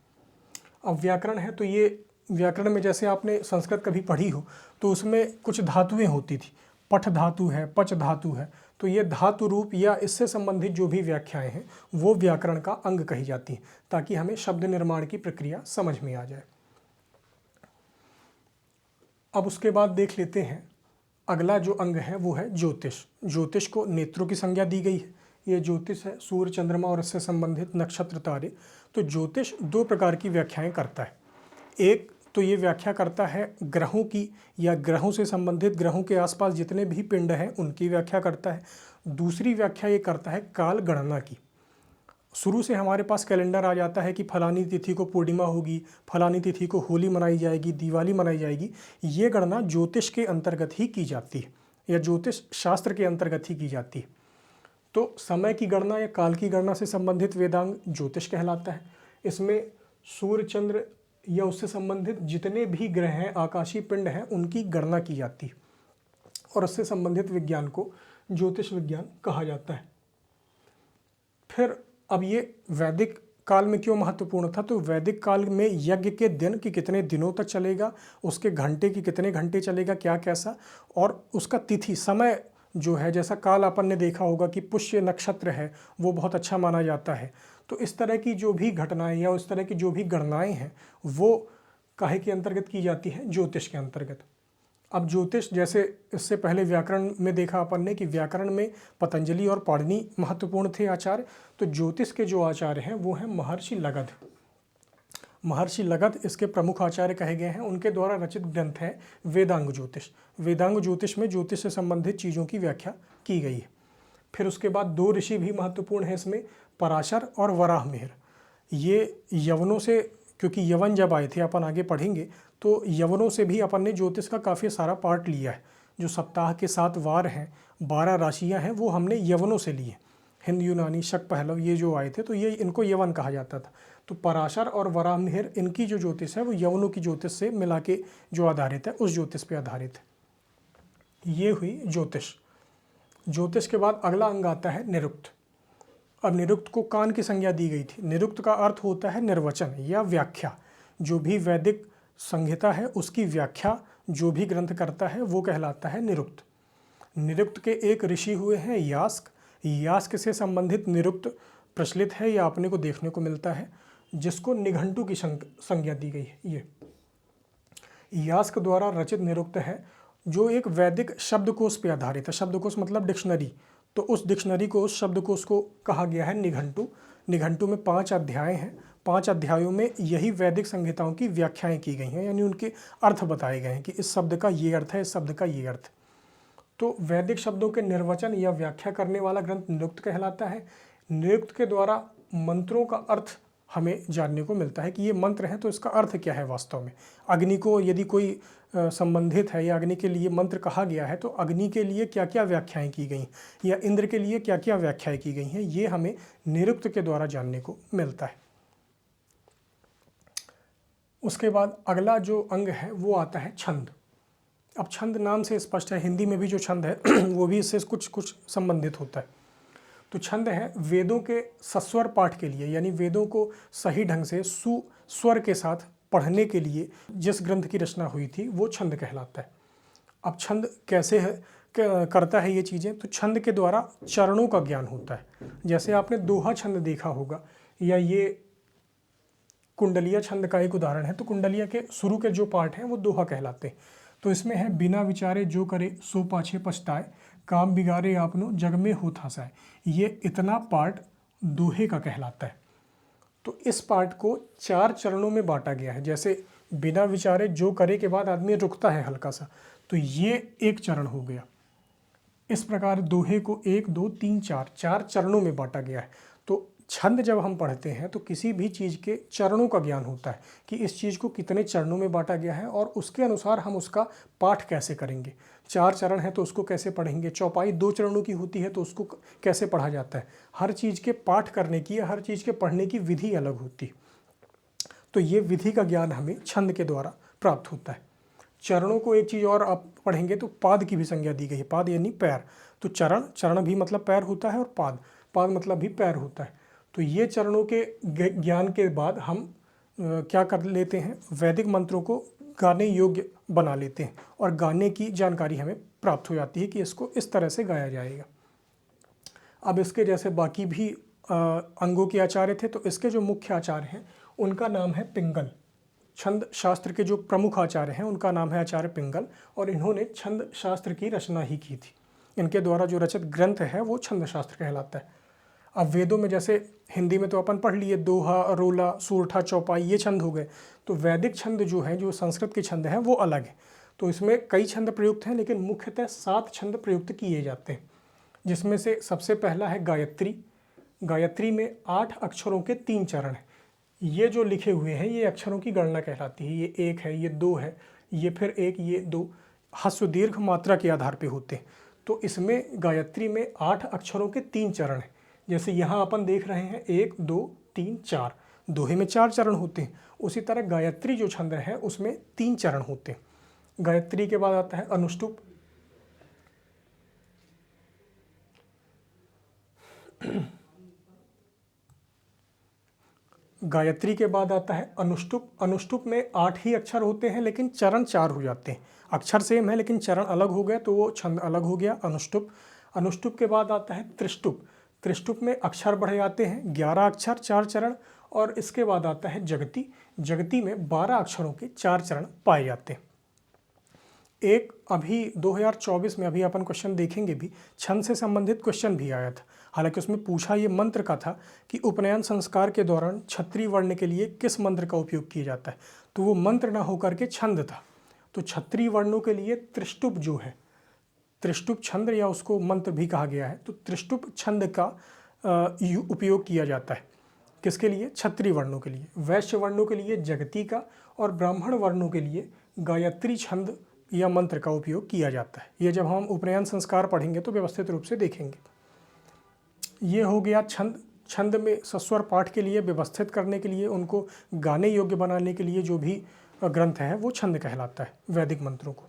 अब व्याकरण है तो ये व्याकरण में जैसे आपने संस्कृत कभी पढ़ी हो तो उसमें कुछ धातुएँ होती थी, पठ धातु है, पच धातु है। तो ये धातु रूप या इससे संबंधित जो भी व्याख्याएं हैं वो व्याकरण का अंग कही जाती हैं, ताकि हमें शब्द निर्माण की प्रक्रिया समझ में आ जाए। अब उसके बाद देख लेते हैं अगला जो अंग है वो है ज्योतिष। ज्योतिष को नेत्रों की संज्ञा दी गई है। ये ज्योतिष है सूर्य, चंद्रमा और इससे संबंधित नक्षत्र, तारे। तो ज्योतिष दो प्रकार की व्याख्याएं करता है। एक तो ये व्याख्या करता है ग्रहों की या ग्रहों से संबंधित, ग्रहों के आसपास जितने भी पिंड हैं उनकी व्याख्या करता है। दूसरी व्याख्या ये करता है काल गणना की। शुरू से हमारे पास कैलेंडर आ जाता है कि फलानी तिथि को पूर्णिमा होगी, फलानी तिथि को होली मनाई जाएगी, दिवाली मनाई जाएगी। ये गणना ज्योतिष के अंतर्गत ही की जाती है या ज्योतिष शास्त्र के अंतर्गत ही की जाती है। तो समय की गणना या काल की गणना से संबंधित वेदांग ज्योतिष कहलाता है। इसमें सूर्य, चंद्र या उससे संबंधित जितने भी ग्रह हैं, आकाशीय पिंड हैं, उनकी गणना की जाती है और उससे संबंधित विज्ञान को ज्योतिष विज्ञान कहा जाता है। फिर अब ये वैदिक काल में क्यों महत्वपूर्ण था, तो वैदिक काल में यज्ञ के दिन कि कितने दिनों तक चलेगा, उसके घंटे की कितने घंटे चलेगा, क्या कैसा, और उसका तिथि समय जो है, जैसा काल अपन ने देखा होगा कि पुष्य नक्षत्र है वो बहुत अच्छा माना जाता है। तो इस तरह की जो भी घटनाएं या उस तरह की जो भी गणनाएं हैं वो काहे के अंतर्गत की जाती हैं, ज्योतिष के अंतर्गत। अब ज्योतिष, जैसे इससे पहले व्याकरण में देखा अपन ने कि व्याकरण में पतंजलि और पाणिनि महत्वपूर्ण थे आचार्य, तो ज्योतिष के जो आचार्य हैं वो हैं महर्षि लगध। महर्षि लगध इसके प्रमुख आचार्य कहे गए हैं। उनके द्वारा रचित ग्रंथ है वेदांग ज्योतिष। वेदांग ज्योतिष में ज्योतिष से संबंधित चीज़ों की व्याख्या की गई है। फिर उसके बाद 2 ऋषि भी महत्वपूर्ण हैं इसमें, पराशर और वराहमिहिर। ये यवनों से, क्योंकि यवन जब आए थे, अपन आगे पढ़ेंगे, तो यवनों से भी अपन ने ज्योतिष का काफ़ी सारा पार्ट लिया है। जो सप्ताह के 7 वार हैं, 12 राशियां हैं, वो हमने यवनों से लिए। हिंद, यूनानी, शक, पहलव ये जो आए थे, तो ये इनको यवन कहा जाता था। तो पराशर और वराहमिहिर, इनकी जो ज्योतिष है वो यवनों की ज्योतिष से मिला के जो आधारित है, उस ज्योतिष पे आधारित है। ये हुई ज्योतिष। ज्योतिष के बाद अगला अंग आता है निरुक्त। अब निरुक्त को कान की संज्ञा दी गई थी। निरुक्त का अर्थ होता है निर्वचन या व्याख्या। जो भी वैदिक संहिता है उसकी व्याख्या जो भी ग्रंथ करता है वो कहलाता है निरुक्त। निरुक्त के एक ऋषि हुए हैं यास्क। यास्क से संबंधित निरुक्त प्रचलित है या अपने को देखने को मिलता है, जिसको निघंटु की संज्ञा दी गई है। ये यास्क द्वारा रचित निरुक्त है, जो एक वैदिक शब्दकोश पे आधारित है। शब्दकोश मतलब डिक्शनरी। तो उस डिक्शनरी को, उस शब्दकोश को कहा गया है निघंटु। निघंटु में 5 अध्याय हैं। 5 अध्यायों में यही वैदिक संहिताओं की व्याख्याएं की गई हैं, यानी उनके अर्थ बताए गए हैं कि इस शब्द का ये अर्थ है, इस शब्द का ये अर्थ। तो वैदिक शब्दों के निर्वचन या व्याख्या करने वाला ग्रंथ निरुक्त कहलाता है। निरुक्त के द्वारा मंत्रों का अर्थ हमें जानने को मिलता है कि ये मंत्र हैं, तो इसका अर्थ क्या है वास्तव में। अग्नि को यदि कोई संबंधित है या अग्नि के लिए मंत्र कहा गया है, तो अग्नि के लिए क्या क्या व्याख्याएं की गई या इंद्र के लिए क्या क्या व्याख्याएं की गई हैं, ये हमें निरुक्त के द्वारा जानने को मिलता है। उसके बाद अगला जो अंग है वो आता है छंद। अब छंद नाम से स्पष्ट है, हिंदी में भी जो छंद है वो भी इससे कुछ संबंधित होता है। तो छंद है वेदों के सस्वर पाठ के लिए, यानी वेदों को सही ढंग से सुस्वर के साथ पढ़ने के लिए जिस ग्रंथ की रचना हुई थी वो छंद कहलाता है। अब छंद कैसे है करता है ये चीज़ें, तो छंद के द्वारा चरणों का ज्ञान होता है। जैसे आपने दोहा छंद देखा होगा, या ये कुंडलिया छंद का एक उदाहरण है। तो कुंडलिया के शुरू के जो पार्ट हैं वो दोहा कहलाते हैं। तो इसमें है बिना विचारे जो करे सो पाछे पछताए, काम बिगाड़े आपनो जग में होत हंसाए। ये इतना पार्ट दोहे का कहलाता है। तो इस पार्ट को 4 चरणों में बांटा गया है। जैसे बिना विचारे जो करे के बाद आदमी रुकता है हल्का सा, तो ये एक चरण हो गया। इस प्रकार दोहे को 1, 2, 3, 4 चरणों में बांटा गया है। तो छंद जब हम पढ़ते हैं तो किसी भी चीज़ के चरणों का ज्ञान होता है कि इस चीज़ को कितने चरणों में बांटा गया है और उसके अनुसार हम उसका पाठ कैसे करेंगे। 4 चरण है तो उसको कैसे पढ़ेंगे, चौपाई 2 चरणों की होती है तो उसको कैसे पढ़ा जाता है। हर चीज़ के पाठ करने की या हर चीज़ के पढ़ने की विधि अलग होती है। तो ये विधि का ज्ञान हमें छंद के द्वारा प्राप्त होता है। चरणों को एक चीज़ और आप पढ़ेंगे तो पाद की भी संज्ञा दी गई है। पाद यानी पैर। तो चरण भी मतलब पैर होता है और पाद मतलब भी पैर होता है। तो ये चरणों के ज्ञान के बाद हम क्या कर लेते हैं, वैदिक मंत्रों को गाने योग्य बना लेते हैं और गाने की जानकारी हमें प्राप्त हो जाती है कि इसको इस तरह से गाया जाएगा। अब इसके जैसे बाकी भी अंगों के आचार्य थे, तो इसके जो मुख्य आचार्य हैं उनका नाम है पिंगल। छंद शास्त्र के जो प्रमुख आचार्य हैं उनका नाम है आचार्य पिंगल, और इन्होंने छंद शास्त्र की रचना ही की थी। इनके द्वारा जो रचित ग्रंथ है वो छंद शास्त्र कहलाता है। अब वेदों में जैसे हिंदी में तो अपन पढ़ लिए दोहा, रोला, सूरठा, चौपाई, ये छंद हो गए। तो वैदिक छंद जो हैं, जो संस्कृत के छंद हैं, वो अलग है। तो इसमें कई छंद प्रयुक्त हैं, लेकिन मुख्यतः 7 छंद प्रयुक्त किए जाते हैं, जिसमें से सबसे पहला है गायत्री। गायत्री में 8 अक्षरों के 3 चरण हैं। ये जो लिखे हुए हैं ये अक्षरों की गणना कहलाती है। ये 1 है, ये 2 है, ये फिर 1, ये 2 ह्रस्व दीर्घ मात्रा के आधार पे होते हैं। तो इसमें गायत्री में 8 अक्षरों के 3 चरण हैं। जैसे यहाँ अपन देख रहे हैं 1, 2, 3, 4, दोहे में 4 चरण होते हैं। उसी तरह गायत्री जो छंद है उसमें 3 चरण होते हैं। गायत्री के बाद आता है अनुष्टुप। गायत्री के बाद आता है अनुष्टुप। अनुष्टुप में 8 ही अक्षर होते हैं, लेकिन चरण 4 हो जाते हैं। अक्षर सेम है लेकिन चरण अलग हो गए, तो वो छंद अलग हो गया अनुष्टुप। अनुष्टुप के बाद आता है त्रिष्टुप। त्रिष्टुप में अक्षर बढ़ जाते हैं, 11 अक्षर, 4 चरण। और इसके बाद आता है जगती। जगती में 12 अक्षरों के 4 चरण पाए जाते हैं। एक अभी 2024 में अभी अपन क्वेश्चन देखेंगे भी, छंद से संबंधित क्वेश्चन भी आया था। हालांकि उसमें पूछा ये मंत्र का था कि उपनयन संस्कार के दौरान क्षत्रिय वर्ण के लिए किस मंत्र का उपयोग किया जाता है। तो वो मंत्र ना होकर के छंद था। तो क्षत्रिय वर्णों के लिए त्रिष्टुप जो है, त्रिष्टुप छंद या उसको मंत्र भी कहा गया है। तो त्रिष्टुप छंद का उपयोग किया जाता है किसके लिए? क्षत्रिय वर्णों के लिए, वैश्य वर्णों के लिए जगती का और ब्राह्मण वर्णों के लिए गायत्री छंद या मंत्र का उपयोग किया जाता है। ये जब हम उपनयन संस्कार पढ़ेंगे तो व्यवस्थित रूप से देखेंगे। ये हो गया छंद। छंद में सस्वर पाठ के लिए, व्यवस्थित करने के लिए, उनको गाने योग्य बनाने के लिए जो भी ग्रंथ है वो छंद कहलाता है वैदिक मंत्रों को।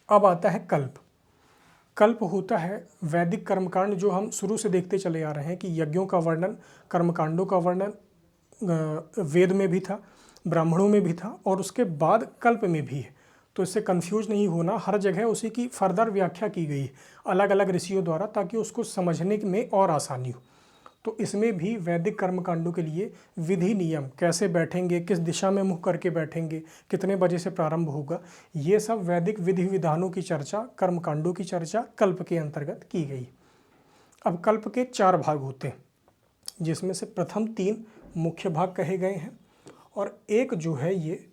अब आता है कल्प। कल्प होता है वैदिक कर्मकांड जो हम शुरू से देखते चले आ रहे हैं कि यज्ञों का वर्णन, कर्मकांडों का वर्णन वेद में भी था, ब्राह्मणों में भी था और उसके बाद कल्प में भी है। तो इससे कंफ्यूज नहीं होना, हर जगह उसी की फर्दर व्याख्या की गई है अलग अलग ऋषियों द्वारा ताकि उसको समझने में और आसानी हो। तो इसमें भी वैदिक कर्मकांडों के लिए विधि नियम, कैसे बैठेंगे, किस दिशा में मुँह करके बैठेंगे, कितने बजे से प्रारंभ होगा, ये सब वैदिक विधि विधानों की चर्चा, कर्मकांडों की चर्चा कल्प के अंतर्गत की गई। अब कल्प के 4 भाग होते हैं जिसमें से प्रथम 3 मुख्य भाग कहे गए हैं और एक जो है ये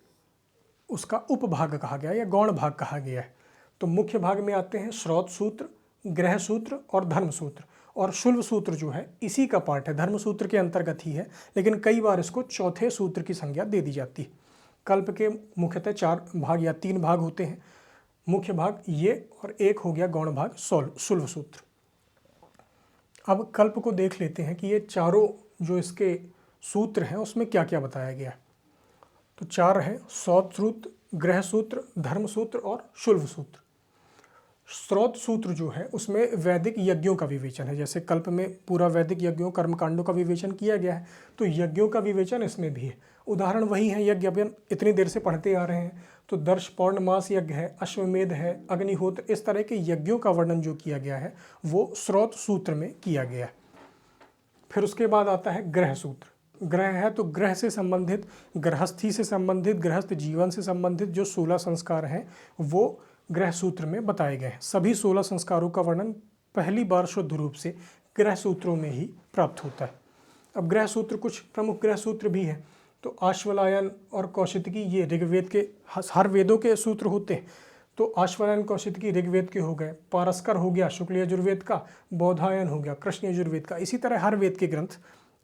उसका उपभाग कहा गया या गौण भाग कहा गया है। तो मुख्य भाग में आते हैं श्रौत सूत्र, गृह सूत्र और धर्म सूत्र। और शुल्व सूत्र जो है इसी का पार्ट है, धर्म सूत्र के अंतर्गत ही है, लेकिन कई बार इसको चौथे सूत्र की संज्ञा दे दी जाती है। कल्प के मुख्यतः 4 भाग या 3 भाग होते हैं, मुख्य भाग ये और एक हो गया गौण भाग शुल्व सूत्र। अब कल्प को देख लेते हैं कि ये चारों जो इसके सूत्र हैं उसमें क्या क्या बताया गया है। तो 4 है, श्रौत सूत्र, गृह सूत्र, धर्म सूत्र और शुल्व सूत्र। श्रौत सूत्र जो है उसमें वैदिक यज्ञों का विवेचन है। जैसे कल्प में पूरा वैदिक यज्ञों कर्मकांडों का विवेचन किया गया है, तो यज्ञों का विवेचन इसमें भी है। उदाहरण वही है, यज्ञ अपन इतनी देर से पढ़ते आ रहे हैं, तो दर्श पौर्णमास यज्ञ है, अश्वमेध है, अग्निहोत्र, इस तरह के यज्ञों का वर्णन जो किया गया है वो श्रौत सूत्र में किया गया है। फिर उसके बाद आता है गृह सूत्र। ग्रह है तो ग्रह से संबंधित, गृहस्थी से संबंधित, गृहस्थ जीवन से संबंधित जो 16 संस्कार हैं वो गृह सूत्र में बताए गए हैं। सभी 16 संस्कारों का वर्णन पहली बार शुद्ध रूप से गृह सूत्रों में ही प्राप्त होता है। अब गृह सूत्र, कुछ प्रमुख गृह सूत्र भी हैं। तो आश्वलायन और कौशितकी ये ऋग्वेद के, हर वेदों के सूत्र होते हैं। तो आश्वलायन कौशितकी ऋग्वेद के हो गए, पारस्कर हो गया शुक्ल यजुर्वेद का, बौधायन हो गया कृष्ण यजुर्वेद का। इसी तरह हर वेद के ग्रंथ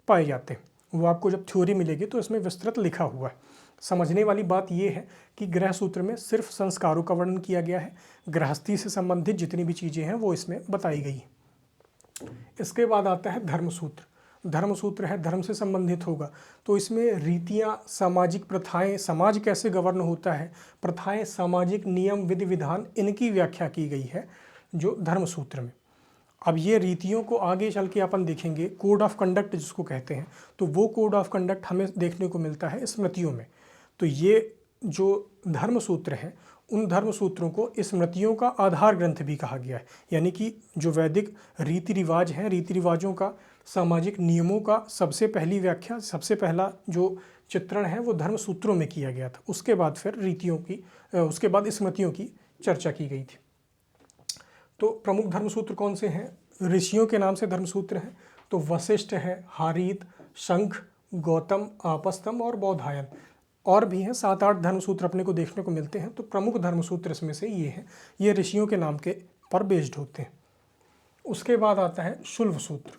पाए जाते हैं। वो आपको जब थ्योरी मिलेगी तो इसमें विस्तृत लिखा हुआ है। समझने वाली बात यह है कि गृह सूत्र में सिर्फ संस्कारों का वर्णन किया गया है, गृहस्थी से संबंधित जितनी भी चीज़ें हैं वो इसमें बताई गई हैं। इसके बाद आता है धर्म सूत्र। धर्म सूत्र है, धर्म से संबंधित होगा, तो इसमें रीतियाँ, सामाजिक प्रथाएं, समाज कैसे गवर्न होता है, प्रथाएं, सामाजिक नियम, विधि विधान, इनकी व्याख्या की गई है जो धर्म सूत्र में। अब ये रीतियों को आगे चल के अपन देखेंगे, कोड ऑफ कंडक्ट जिसको कहते हैं, तो वो कोड ऑफ कंडक्ट हमें देखने को मिलता है स्मृतियों में। तो ये जो धर्म सूत्र हैं उन धर्म सूत्रों को स्मृतियों का आधार ग्रंथ भी कहा गया है। यानी कि जो वैदिक रीति रिवाज हैं, रीति रिवाजों का, सामाजिक नियमों का सबसे पहली व्याख्या, सबसे पहला जो चित्रण है वो धर्म सूत्रों में किया गया था। उसके बाद फिर रीतियों की, उसके बाद स्मृतियों की चर्चा की गई थी। तो प्रमुख धर्मसूत्र कौन से हैं? ऋषियों के नाम से धर्मसूत्र हैं। तो वशिष्ठ है, हारीत, शंख, गौतम, आपस्तम और बौधायन। और भी हैं 7-8 धर्मसूत्र अपने को देखने को मिलते हैं। तो प्रमुख धर्मसूत्र इसमें से ये हैं, ये ऋषियों के नाम के पर बेस्ड होते हैं। उसके बाद आता है शुल्व सूत्र।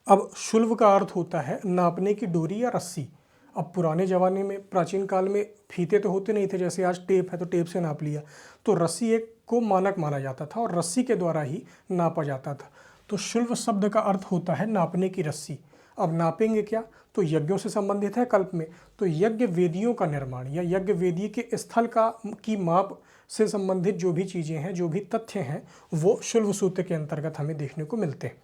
अब शुल्व का अर्थ होता है नापने की डोरी या रस्सी। अब पुराने ज़माने में, प्राचीन काल में फीते तो होते नहीं थे, जैसे आज टेप है तो टेप से नाप लिया। तो रस्सी एक को मानक माना जाता था और रस्सी के द्वारा ही नापा जाता था। तो शुल्व शब्द का अर्थ होता है नापने की रस्सी। अब नापेंगे क्या? तो यज्ञों से संबंधित है कल्प में, तो यज्ञ वेदियों का निर्माण या यज्ञ वेदी के स्थल की माप से संबंधित जो भी चीज़ें हैं, जो भी तथ्य हैं, वो शुल्व सूत्र के अंतर्गत हमें देखने को मिलते हैं।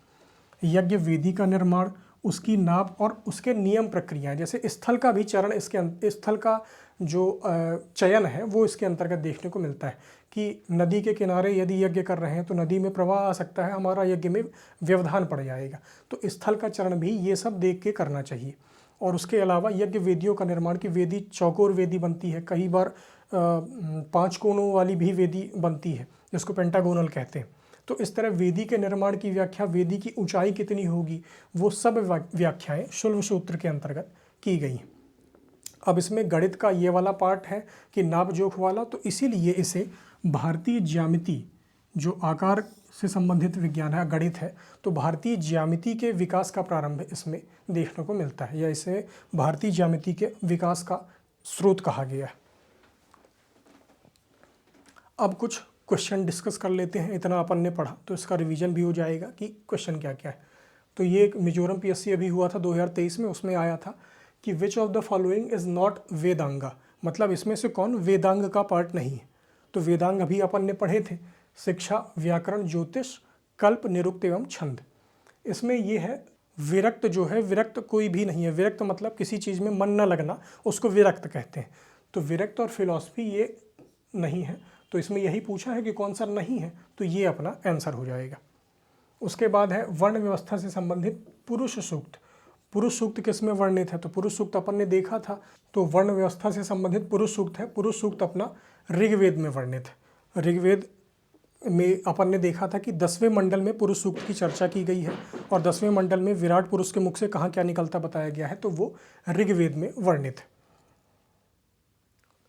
यज्ञ वेदी का निर्माण, उसकी नाप और उसके नियम प्रक्रियाएं, जैसे स्थल का भी चरण, इसके स्थल का जो चयन है वो इसके अंतर्गत देखने को मिलता है कि नदी के किनारे यदि यज्ञ कर रहे हैं तो नदी में प्रवाह आ सकता है, हमारा यज्ञ में व्यवधान पड़ जाएगा। तो स्थल का चरण भी ये सब देख के करना चाहिए। और उसके अलावा यज्ञ वेदियों का निर्माण की वेदी चौकोर वेदी बनती है, कई बार 5 कोणों वाली भी वेदी बनती है जिसको पेंटागोनल कहते हैं। तो इस तरह वेदी के निर्माण की व्याख्या, वेदी की ऊंचाई कितनी होगी, वो सब व्याख्याएं शुल्व सूत्र के अंतर्गत की गई हैं। अब इसमें गणित का ये वाला पार्ट है कि नाप जोख वाला, तो इसीलिए इसे भारतीय ज्यामिति जो आकार से संबंधित विज्ञान है, गणित है, तो भारतीय ज्यामिति के विकास का प्रारंभ इसमें देखने को मिलता है, या इसे भारतीय ज्यामिति के विकास का स्रोत कहा गया है। अब कुछ क्वेश्चन डिस्कस कर लेते हैं। इतना अपन ने पढ़ा तो इसका रिवीजन भी हो जाएगा कि क्वेश्चन क्या क्या है। तो ये एक मिजोरम पीएससी अभी हुआ था 2023 में, उसमें आया था कि which of the following is not Vedanga, मतलब इसमें से कौन वेदांग का पार्ट नहीं है। तो वेदांग अभी अपन ने पढ़े थे, शिक्षा, व्याकरण, ज्योतिष, कल्प, निरुक्त एवं छंद। इसमें ये है विरक्त, जो है विरक्त कोई भी नहीं है। विरक्त मतलब किसी चीज़ में मन न लगना, उसको विरक्त कहते हैं। तो विरक्त और फिलॉसफी ये नहीं है, तो इसमें यही पूछा है कि कौन सा नहीं है, तो ये अपना आंसर हो जाएगा। उसके बाद है वर्ण व्यवस्था से संबंधित पुरुष सूक्त। पुरुष सूक्त किस में वर्णित है, तो पुरुष सूक्त अपन ने देखा था, तो वर्ण व्यवस्था से संबंधित पुरुष सूक्त है। पुरुष सूक्त अपना ऋग्वेद में वर्णित है। ऋग्वेद में अपन ने देखा था कि 10वें मंडल में पुरुष सूक्त की चर्चा की गई है, और 10वें मंडल में विराट पुरुष के मुख से कहाँ क्या निकलता बताया गया है, तो वो ऋग्वेद में वर्णित है।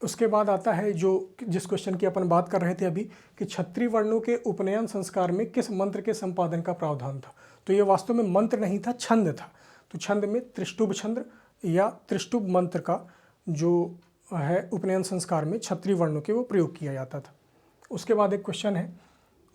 उसके बाद आता है जो जिस क्वेश्चन की अपन बात कर रहे थे अभी, कि क्षत्रिय वर्णों के उपनयन संस्कार में किस मंत्र के संपादन का प्रावधान था। तो ये वास्तव में मंत्र नहीं था, छंद था। तो छंद में त्रिष्टुभ छंद या त्रिष्टुभ मंत्र का जो है उपनयन संस्कार में क्षत्रिय वर्णों के वो प्रयोग किया जाता था। उसके बाद एक क्वेश्चन है,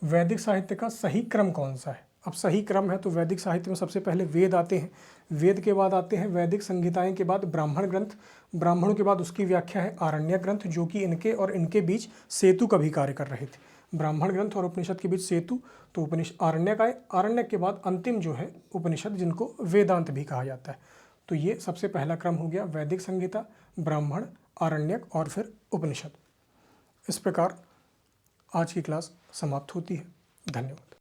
वैदिक साहित्य का सही क्रम कौन सा है। अब सही क्रम है तो वैदिक साहित्य में सबसे पहले वेद आते हैं, वेद के बाद आते हैं वैदिक संहिताएं, के बाद ब्राह्मण ग्रंथ, ब्राह्मणों के बाद उसकी व्याख्या है आरण्यक ग्रंथ, जो कि इनके और इनके बीच सेतु का भी कार्य कर रहे थे। ब्राह्मण ग्रंथ और उपनिषद के बीच सेतु, तो उपनिषद आरण्यक आए, आरण्यक के बाद अंतिम जो है उपनिषद, जिनको वेदांत भी कहा जाता है। तो ये सबसे पहला क्रम हो गया, वैदिक संहिता, ब्राह्मण, आरण्यक और फिर उपनिषद। इस प्रकार आज की क्लास समाप्त होती है। धन्यवाद।